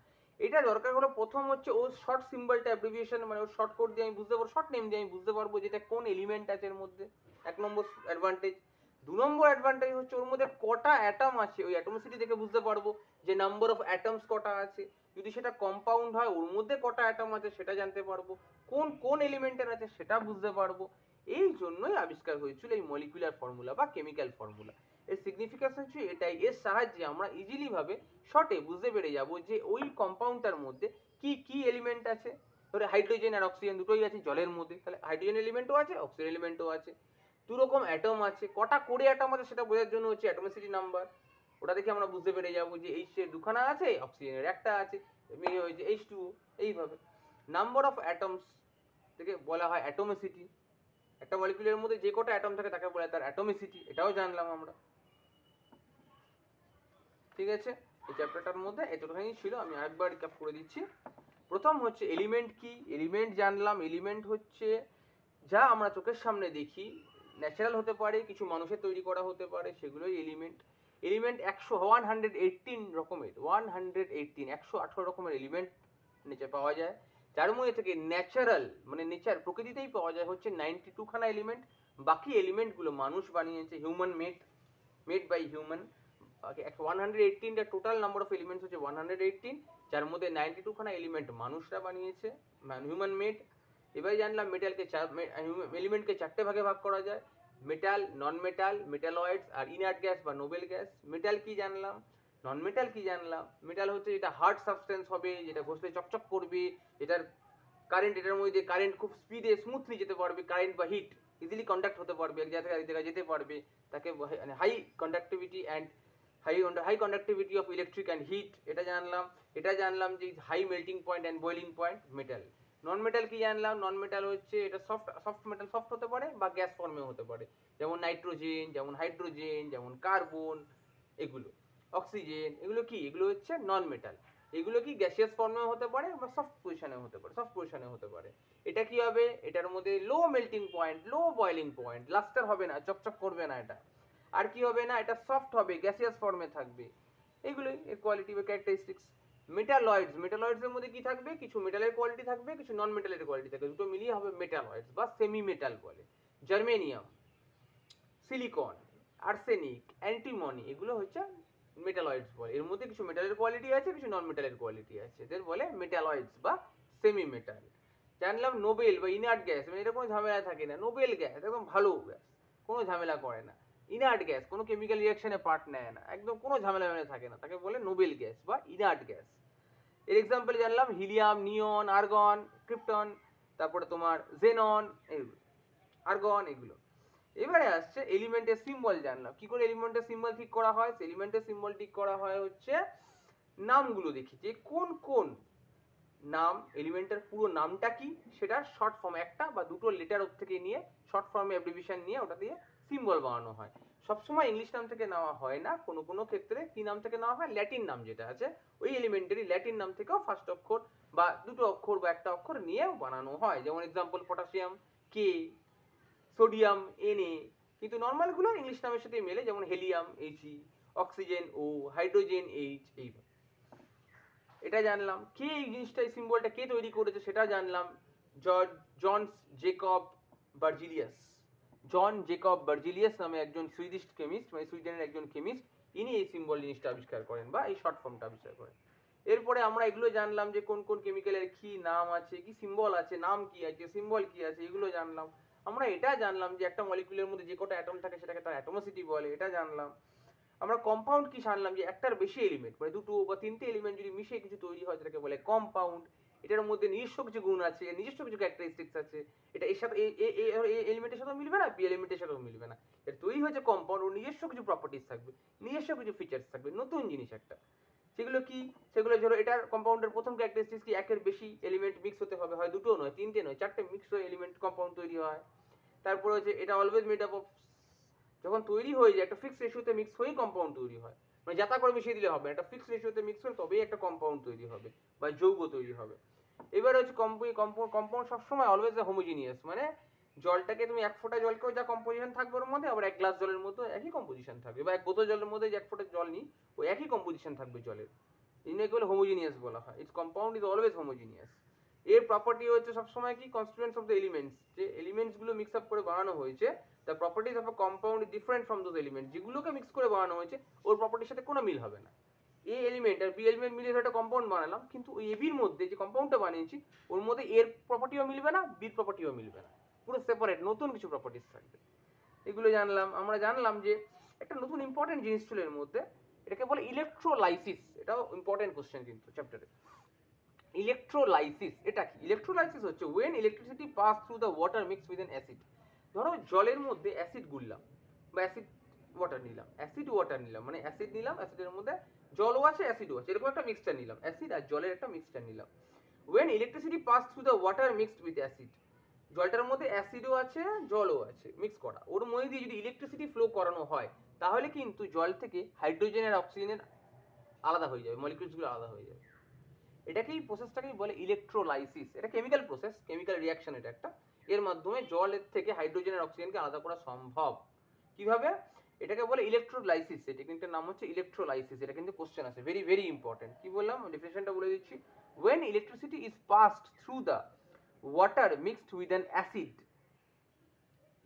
এটা দরকার হলো, প্রথম হচ্ছে ও শর্ট সিম্বলটা অ্যাব্রিভিয়েশন, মানে ওর শর্ট কোড দিয়ে আমি বুঝতে পারবো, শর্ট নেম দিয়ে আমি বুঝতে পারবো যেটা কোন এলিমেন্ট আছে এর মধ্যে, এক নম্বর অ্যাডভান্টেজ। 2 নম্বর অ্যাডভান্টেজ হচ্ছে ওর মধ্যে কটা অ্যাটম আছে, ওই অ্যাটমিসিটি দেখে বুঝতে পারবো যে নাম্বার অফ অ্যাটমস কটা আছে। যদি সেটা কম্পাউন্ড হয় ওর মধ্যে কটা অ্যাটম আছে সেটা জানতে পারবো, কোন কোন এলিমেন্টের আছে সেটা বুঝতে পারবো। এই জন্যই আবিষ্কার হয়েছিল এই মলিকুলার ফর্মুলা বা কেমিক্যাল ফর্মুলা। এর সিগনিফিকেন্স হচ্ছে এটাই, এর সাহায্যে আমরা ইজিলি ভাবে শর্টে বুঝতে পেরে যাব যে ওই কম্পাউন্ডটার মধ্যে কি কি এলিমেন্ট আছে। ধরে হাইড্রোজেন আর অক্সিজেন দুটোই আছে জলের মধ্যে, তাহলে হাইড্রোজেন এলিমেন্টও আছে অক্সিজেন এলিমেন্টও আছে। দু রকম অ্যাটম আছে, কটা করে অ্যাটম আছে সেটা বোঝার জন্য হচ্ছে অ্যাটমিসিটি নাম্বার, ওটা দেখে আমরা বুঝতে পেরে যাবো যে এইচ এর দুখানা আছে অক্সিজেনের একটা আছে, মিলে হয়েছে H2O। এইভাবে নাম্বার অফ অ্যাটমস থেকে বলা হয় অ্যাটমিসিটি। একটা মলিকিউলের মধ্যে যে কটা অ্যাটম থাকে তাকে বলা হয় তার অ্যাটমিসিটি, এটাও জানলাম আমরা। ঠিক আছে, এই চ্যাপ্টারটার মধ্যে এতটুকুই ছিল, আমি আরেকবার রিক্যাপ করে দিচ্ছি। প্রথম হচ্ছে এলিমেন্ট কি, এলিমেন্ট জানলাম। এলিমেন্ট হচ্ছে যা আমরা চোখের সামনে দেখি, ন্যাচারাল হতে পারে, কিছু মানুষের তৈরি করা হতে পারে, সেগুলোই এলিমেন্ট। এলিমেন্ট 118 রকমের, 118 রকমের এলিমেন্ট নিচে পাওয়া যায়, যার মধ্যে থেকে ন্যাচারাল মানে নেচার প্রকৃতিতেই পাওয়া যায় হচ্ছে 92 খানা এলিমেন্ট। বাকি এলিমেন্টগুলো মানুষ বানিয়েছে, হিউম্যান মেড বাই হিউম্যান। 118 টা টোটাল নাম্বার অফ এলিমেন্টস হচ্ছে 118, যার মধ্যে 92 খানা এলিমেন্ট মানুষরা বানিয়েছে, হিউম্যান মেড। এবারে জানলাম মেটালকে এলিমেন্টকে চারটে ভাগে ভাগ করা যায়, মেটাল, নন মেটাল, মেটালয়েডস আর ইনার্ট গ্যাস বা নোবেল গ্যাস। মেটাল কি জানলাম, নন মেটাল কি জানলাম। মেটাল হচ্ছে যেটা হার্ড সাবস্টেন্স হবে, যেটা ঘষলে চকচক করবে, যেটার কারেন্ট, এটার মধ্যে কারেন্ট খুব স্পিডে স্মুথলি যেতে পারবে, কারেন্ট বা হিট ইজিলি কন্ডাক্ট হতে পারবে, এক জায়গা থেকে আরেক জায়গায় যেতে পারবে, তাকে high conductivity and high conductivity of electric and heat, এটা জানলাম। এটা জানলাম যে high melting point and boiling point metal. Non metal কি জানলাম, নন মেটাল হচ্ছে এটা সফট মেটাল, সফট হতে পারে বা গ্যাস ফর্মেও হতে পারে, যেমন নাইট্রোজেন, যেমন হাইড্রোজেন, যেমন কার্বন, এগুলো অক্সিজেন, এগুলো কি, এগুলো হচ্ছে নন মেটাল। এগুলো কি গ্যাসিয়াস ফর্মেও হতে পারে বা সফট পজিশনে হতে পারে, সফট পজিশনে হতে পারে। এটা কি হবে, এটার মধ্যে লো মেল্টিং পয়েন্ট, লো বয়েলিং পয়েন্ট, লাস্টার হবে না, চকচক করবে না এটা। আর কি হবে না, এটা সফট হবে, গ্যাসিয়াস ফর্মে থাকবে। এগুলোই এর কোয়ালিটি বা ক্যারেক্টারিস্টিক্স। মেটালয়েডস, মেটালয়েডস এর মধ্যে কি থাকবে, কিছু মেটালের কোয়ালিটি থাকবে, কিছু নন মেটালের কোয়ালিটি থাকবে, দুটো মিলিয়ে হবে মেটালয়েডস বা সেমি মেটাল বলে। জার্মেনিয়াম, সিলিকন, আর্সেনিক, অ্যান্টিমনি, এগুলো হচ্ছে মেটালয়েডস বলে। এর মধ্যে কিছু মেটালের কোয়ালিটি আছে, কিছু নন মেটালের কোয়ালিটি আছে, এদের বলে মেটালয়েডস বা সেমি মেটাল। জানলাম নোবেল বা ইনার্ট গ্যাস, মানে এটা কোনো ঝামেলা থাকে না, নোবেল গ্যাস একদম ভালো গ্যাস, কোনো ঝামেলা করে না। ইনার্ট গ্যাস কোনো কেমিক্যাল রিঅ্যাকশনে পার্ট নেয় না, একদম কোনো ঝামেলা থাকে না, তাকে বলে নোবেল গ্যাস বা ইনার্ট গ্যাস। এর এক্সাম্পল জানলাম হিলিয়াম, নিয়ন, আর্গন, ক্রিপ্টন, তারপরে তোমার জেনন, এগুলো আর্গন, এগুলো। এবারে আসছে এলিমেন্টের সিম্বল জানলাম। কি করে এলিমেন্টের সিম্বল ঠিক করা হয়, এলিমেন্টের সিম্বল ঠিক করা হয় হচ্ছে নামগুলো দেখি, যে কোন কোন নাম, এলিমেন্টের পুরো নামটা কি সেটা শর্ট ফর্ম একটা বা দুটো লেটার ওর থেকে নিয়ে শর্ট ফর্মে অ্যাব্রিভিয়েশন নিয়ে ওটা দিয়ে সিম্বল বানানো হয়। সবসময় ইংলিশ নাম থেকে নেওয়া হয় না, কোনো কোনো ক্ষেত্রে কি নাম থেকে নেওয়া হয়, ল্যাটিন নাম যেটা আছে ওই এলিমেন্টারি ল্যাটিন নাম থেকেও ফার্স্ট অক্ষর বা দুটো অক্ষর বা একটা অক্ষর নিয়ে বানানো হয়। যেমন এক্সাম্পল পটাশিয়াম কে, সোডিয়াম Na, কিন্তু নর্মাল গুলো ইংলিশ নামের সাথে মেলে, যেমন helium He, oxygen O, hydrogen H, এইভাবে। এটা জানলাম। কে এই জিনিসটা, এই সিম্বলটা কে তৈরি করেছে সেটা জানলাম, জন জেকব বার্জিলিয়াস। জন জেকব বার্জিলিয়াস নামে একজন সুইডিশ কেমিস্ট, মানে সুইডেনের একজন কেমিস্ট, ইনি এই সিম্বল জিনিসটা আবিষ্কার করেন বা এই শর্ট ফর্মটা আবিষ্কার করেন। এরপরে আমরা এগুলো জানলাম যে কোন কোন কেমিক্যালের কি নাম আছে, কি সিম্বল আছে, নাম কি আছে, সিম্বল কি আছে, এগুলো জানলাম। আমরা এটা জানলাম যে একটা মলিকিউলের মধ্যে যে কটা অ্যাটম থাকে সেটাকে তার অ্যাটমোসিটি বলে, এটা জানলাম। আমরা কম্পাউন্ড কি জানলাম, যে একটার বেশি এলিমেন্ট মানে দুটো বা তিনটে এলিমেন্ট যদি মিশে কিছু তৈরি হয় সেটাকে বলে কম্পাউন্ড। এটার মধ্যে নিজস্ব কিছু গুণ আছে, নিজস্ব কিছু ক্যারেক্টারিস্টিক্স আছে, এটা এর সাথে এই এলিমেন্টের সাথেও মিলবে না, বি এলিমেন্টের সাথেও মিলবে না। এটা তৈরি হয়েছে কম্পাউন্ড, ওর নিজস্ব কিছু প্রপার্টিস থাকবে, নিজস্ব কিছু ফিচার্স থাকবে, নতুন জিনিস একটা। সেগুলো কি, সেগুলো ধরো এটার কম্পাউন্ডের প্রথম ক্যারেক্টারিস্টিক্স কি, একের বেশি এলিমেন্ট মিক্স হতে হবে, হয় দুটো নয়, তিনটে নয়, চারটে মিক্স হয়ে এলিমেন্ট কম্পাউন্ড তৈরি হয়। তারপরে হচ্ছে এটা অলওয়েজ মেড আপ অফ, যখন তৈরি হয়ে যায় একটা ফিক্স রেশিওতে মিক্স হয়েই কম্পাউন্ড তৈরি হয়, মানে যাতা করে মিশিয়ে দিলে হবে, একটা ফিক্স রেশিওতে মিক্স হলে তবেই একটা কম্পাউন্ড তৈরি হবে বা যৌগ তৈরি হবে। এবার হচ্ছে কম্পাউন্ড সবসময় অলওয়েজ হোমোজিনিয়াস, মানে জলটাকে তুমি এক ফোঁটা জলকেও যা কম্পোজিশন থাকবে ওর মধ্যে, আবার এক গ্লাস জলের মধ্যে একই কম্পোজিশন থাকবে, বা এক বোতল জলের মধ্যে যে এক ফোঁটা জল নিই ওই একই কম্পোজিশন থাকবে জলের, এটাকে বলে হোমোজিনিয়াস বলা হয়। It's compound is always homogeneous. এর প্রপার্টি হচ্ছে সবসময় কি, কনস্টিটুয়েন্টস অফ দ্য এলিমেন্টস, যে এলিমেন্টস গুলো মিক্স আপ করে বানানো হয়েছে, the properties of a compound is different from those elements, যেগুলোকে মিক্স করে বানানো হয়েছে ওর প্রপার্টির সাথে কোনো মিল হবে না। এ এলিমেন্ট আর বি এলিমেন্ট মিলিয়ে একটা কম্পাউন্ড বানালাম, কিন্তু ওই এবির মধ্যে যে কম্পাউন্ডটা বানিয়েছি ওর মধ্যে এর প্রপার্টিও মিলবে না, বির প্রপার্টিও মিলবে না, পুরো সেপারেট নতুন কিছু প্রপার্টিজ থাকবে। এগুলো জানলাম। আমরা জানলাম যে একটা নতুন ইম্পর্টেন্ট জিনিস ছিল এর মধ্যে, এটাকে বলে ইলেকট্রোলাইসিস। এটাও ইম্পর্টেন্ট কোশ্চেন কিন্তু চ্যাপ্টারে। ইলেকট্রোলাইসিস এটা কি? ইলেকট্রোলাইসিস হচ্ছে when electricity pass through the water mixed with an acid। ধরো জলের মধ্যে অ্যাসিড গুললাম বা অ্যাসিড ওয়াটার নিলাম, অ্যাসিড ওয়াটার নিলাম, মানে অ্যাসিড নিলাম, অ্যাসিডের মধ্যে জলও আছে অ্যাসিডও আছে, এরকম একটা মিক্সচার নিলাম, অ্যাসিড আর জলের একটা মিক্সচার নিলাম। when electricity pass through the water mixed with acid, জলটার মধ্যে অ্যাসিডও আছে জলও আছে মিক্স করা, ওর মধ্যে দিয়ে যদি ইলেকট্রিসিটি ফ্লো করানো হয় তাহলে কিন্তু জল থেকে হাইড্রোজেন আর অক্সিজেনের আলাদা হয়ে যাবে, মলিকিউলসগুলো আলাদা হয়ে যাবে। এটাকেই প্রসেসটাকেই বলে ইলেকট্রোলাইসিস। এটা কেমিক্যাল প্রসেস, কেমিক্যাল রিয়াকশন এটা একটা। এর মাধ্যমে জলের থেকে হাইড্রোজেন আর অক্সিজেনকে আলাদা করা সম্ভব। কিভাবে? এটাকে বলে ইলেকট্রোলাইসিস। এই টেকনিকটার নাম হচ্ছে ইলেকট্রোলাইসিস। এটা কিন্তু কোশ্চেন আছে, ভেরি ভেরি ইম্পর্টেন্ট। কি বললাম ডেফিনেশনটা বলে দিচ্ছি। when electricity is passed through the water mixed with an acid,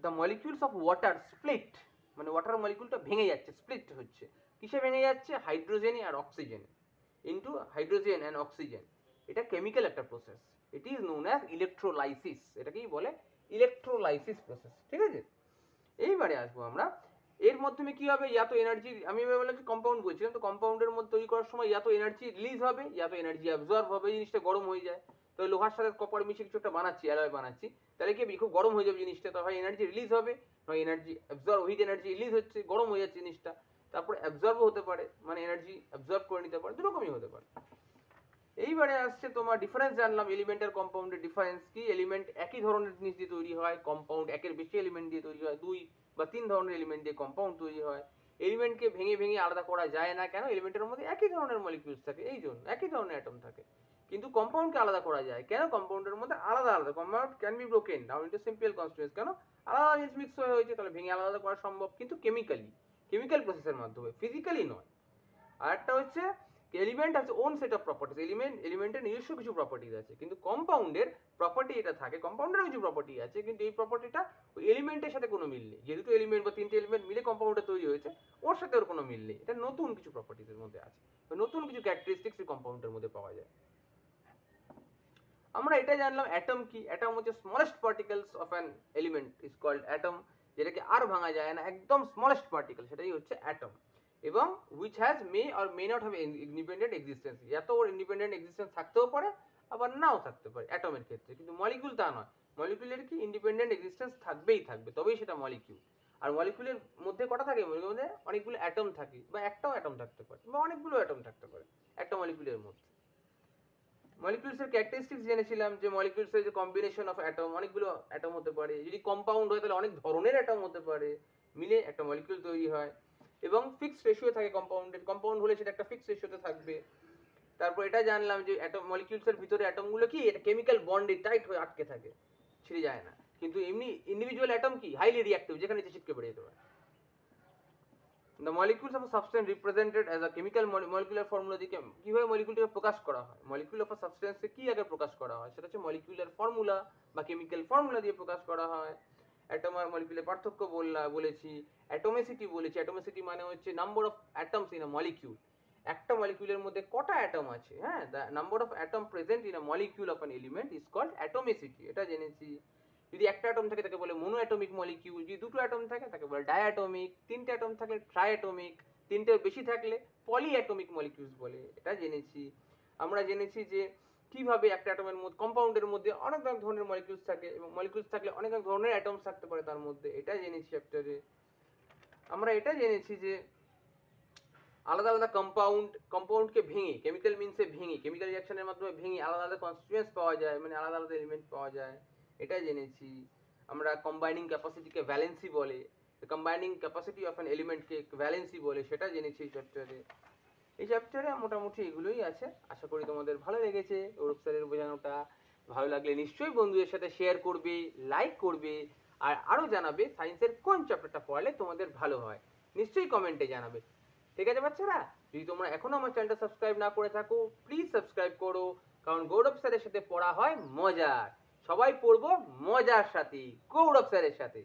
the molecules of water split, মানে ওয়াটার মলিকিউলটা ভেঙে যাচ্ছে, স্প্লিট হচ্ছে। কিসে ভেঙে যাচ্ছে? হাইড্রোজেনে আর অক্সিজেনে, ইনটু হাইড্রোজেন অ্যান্ড অক্সিজেন। এটা কেমিক্যাল একটা process, it is known as electrolysis. এটাকেই বলে ইলেকট্রোলাইসিস প্রসেস, ঠিক আছে? এইবারে আসবো আমরা, এর মাধ্যমে কি হবে? ইয়া তো এনার্জি, আমি বললাম যে কম্পাউন্ড বলছিলাম, তো কম্পাউন্ডের মধ্যে তৈরি করার সময় ইয়া তো এনার্জি রিলিজ হবে, ইয়া তো এনার্জি অ্যাবজর্ব হবে, জিনিসটা গরম হয়ে যায়। তো লোহার সাথে কপার মিশিয়ে কিছু একটা বানাচ্ছি, অ্যালয় বানাচ্ছি, তাহলে কি খুব গরম হয়ে যাবে জিনিসটা, তো হয় এনার্জি রিলিজ হবে, নয় energy absorb, hit energy release হচ্ছে, গরম হয়ে যাচ্ছে জিনিসটা, তারপরে অ্যাবজর্বও হতে পারে, মানে এনার্জি অ্যাবজর্ব করে নিতে পারে, দুরকমই হতে পারে। এইবারে আসছে তোমার ডিফারেন্স জানলাম, এলিমেন্ট আর কম্পাউন্ডের ডিফারেন্স কি। এলিমেন্ট একই ধরনের জিনিস দিয়ে তৈরি হয়, কম্পাউন্ড একের বেশি এলিমেন্ট দিয়ে তৈরি হয়, 2 বা 3 ধরনের এলিমেন্ট দিয়ে কম্পাউন্ড তৈরি হয়। এলিমেন্টকে ভেঙে ভেঙে আলাদা করা যায় না, কেন? এলিমেন্টের মধ্যে একই ধরনের মলিকিউলস থাকে, এই জন্য একই ধরনের অ্যাটম থাকে। কিন্তু কম্পাউন্ডকে আলাদা করা যায়, কেন? কম্পাউন্ডের মধ্যে আলাদা আলাদা, compound can be broken down into simple constituents, কেন? আলাদা জিনিস মিক্স হয়ে হয়েছে, তাহলে ভেঙে আলাদা করা সম্ভব, কিন্তু কেমিক্যালি, কেমিক্যাল প্রসেসের মাধ্যমে, ফিজিক্যালি নয়। আর একটা হচ্ছে element has own set of properties, এলিমেন্টের নিজস্ব কিছু প্রপার্টিজ আছে, কিন্তু কম্পাউন্ডের প্রপার্টি এটা থাকে, কম্পাউন্ডেরও কিছু প্রপার্টি আছে, কিন্তু এই প্রপার্টিটা ওই এলিমেন্টের সাথে কোনো মিল নেই। যে দুটো এলিমেন্ট বা 3টে এলিমেন্ট মিলে কম্পাউন্ডটা তৈরি হয়েছে, ওর সাথে ওর কোনো মিল নেই, এটা নতুন কিছু প্রপার্টিজের মধ্যে আছে, নতুন কিছু ক্যারেক্টারিস্টিক্স এই কম্পাউন্ডের মধ্যে পাওয়া যায়। আমরা এটা জানলাম অ্যাটম কি। অ্যাটম হচ্ছে smallest particles of an element is called atom, যেটাকে আর ভাঙা যায় না, একদম স্মলেস্ট পার্টিকেল, সেটাই হচ্ছে অ্যাটম। এবং which has may or may not have independent existence, এত ওর ইন্ডিপেন্ডেন্ট এক্সিস্টেন্স থাকতেও পারে আবার নাও থাকতে পারে অ্যাটমের ক্ষেত্রে, কিন্তু মলিকিউল তা নয়। মলিকিউলের কি ইন্ডিপেন্ডেন্ট এক্সিস্টেন্স থাকবেই থাকবে, তবেই সেটা মলিকিউল। আর মলিকিউলের মধ্যে কটা থাকে? মলিকিউলের মধ্যে অনেকগুলো অ্যাটম থাকে, বা একটাও অ্যাটম থাকতে পারে, বা অনেকগুলো অ্যাটম থাকতে পারে একটা মলিকিউলের মধ্যে। মলিকিউলসের ক্যারেক্টারিস্টিক্স জেনেছিলাম যে মলিকিউলসের যে কম্বিনেশন অফ অ্যাটম, অনেকগুলো অ্যাটম হতে পারে, যদি কম্পাউন্ড হয় তাহলে অনেক ধরনের অ্যাটম হতে পারে, মিলে একটা মলিকিউল তৈরি হয়। এবং ফিক্সড রেশিও থাকে কম্পাউন্ডের, কম্পাউন্ড হলে সেটা একটা ফিক্সড রেশিওতে থাকবে। তারপর এটা জানলাম যে অ্যাটম, মলিকিউলসের ভিতরে অ্যাটমগুলো কি এটা কেমিক্যাল বন্ডে টাইট হয়ে আটকে থাকে, ছিঁড়ে যায় না। কিন্তু এমনি ইন্ডিভিজুয়াল অ্যাটম কি হাইলি রিঅ্যাক্টিভ, যেখানে ইচ্ছে ছিটকে পড়ে যেতে পারে। The molecules of a substance represented as a chemical molecular formula দিয়ে কিভাবে মলিকিউলটাকে প্রকাশ করা হয়, মলিকিউল অফ আ সাবস্টেন্সকে কি আগে প্রকাশ করা হয়, সেটা হচ্ছে মলিকিউলার ফর্মুলা বা কেমিক্যাল ফর্মুলা দিয়ে প্রকাশ করা হয়। অ্যাটম আর মলিকিউলের পার্থক্য বলেছি, অ্যাটমিসিটি বলেছি। অ্যাটমিসিটি মানে হচ্ছে number of atoms in a molecule, একটা মলিকিউলের মধ্যে কটা অ্যাটম আছে, হ্যাঁ, the number of atom present in a molecule of an element is called atomicity, এটা জেনেছি। যদি একটা অ্যাটম থাকে তাকে বলে মোনোঅ্যাটমিক মলিকিউল, যদি দুটো অ্যাটম থাকে তাকে বলে ডায়াটমিক, তিনটে অ্যাটম থাকলে ট্রাইঅ্যাটমিক, তিনটের বেশি থাকলে পলিঅ্যাটমিক মলিকিউলস বলে, এটা জেনেছি। আমরা জেনেছি যে কিভাবে একটা অ্যাটমের মধ্যে, কম্পাউন্ডের মধ্যে অনেক অনেক ধরনের মলিকিউলস থাকে, এবং মলিকিউলস থাকলে অনেক অনেক ধরনের অ্যাটমস থাকতে পারে তার মধ্যে, এটা জেনেছি চ্যাপ্টারে। আমরা এটা জেনেছি যে আলাদা আলাদা কম্পাউন্ডকে ভেঙে, কেমিক্যাল মিনসে ভেঙে, কেমিক্যাল রিঅ্যাকশনের মাধ্যমে ভেঙে আলাদা আলাদা কনস্টিটিউয়েন্টস পাওয়া যায়, মানে আলাদা আলাদা এলিমেন্ট পাওয়া যায়, এটা জেনেছি। আমরা কম্বাইনিং ক্যাপাসিটিকে ভ্যালেন্সি বলে, কম্বাইনিং ক্যাপাসিটি অফ অ্যান এলিমেন্টকে ভ্যালেন্সি বলে, সেটা জেনেছি এই চ্যাপ্টারে। এই চ্যাপ্টারে মোটামুটি এগুলোই আছে। আশা করি তোমাদের ভালো লেগেছে গৌরব স্যারের বোঝানোটা। ভালো লাগলে নিশ্চয়ই বন্ধুদের সাথে শেয়ার করবে, লাইক করবে, আর আরও জানাবে সায়েন্সের কোন চ্যাপ্টারটা পড়ালে তোমাদের ভালো হয়, নিশ্চয়ই কমেন্টে জানাবে। ঠিক আছে বাচ্চারা, যদি তোমরা এখনো আমার চ্যানেলটা সাবস্ক্রাইব না করে থাকো প্লিজ সাবস্ক্রাইব করো, কারণ গৌরব স্যারের সাথে পড়া হয় মজার, সবাই পড়বো মজার সাথে গৌরব স্যারের সাথে।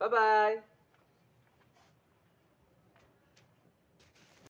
Bye bye.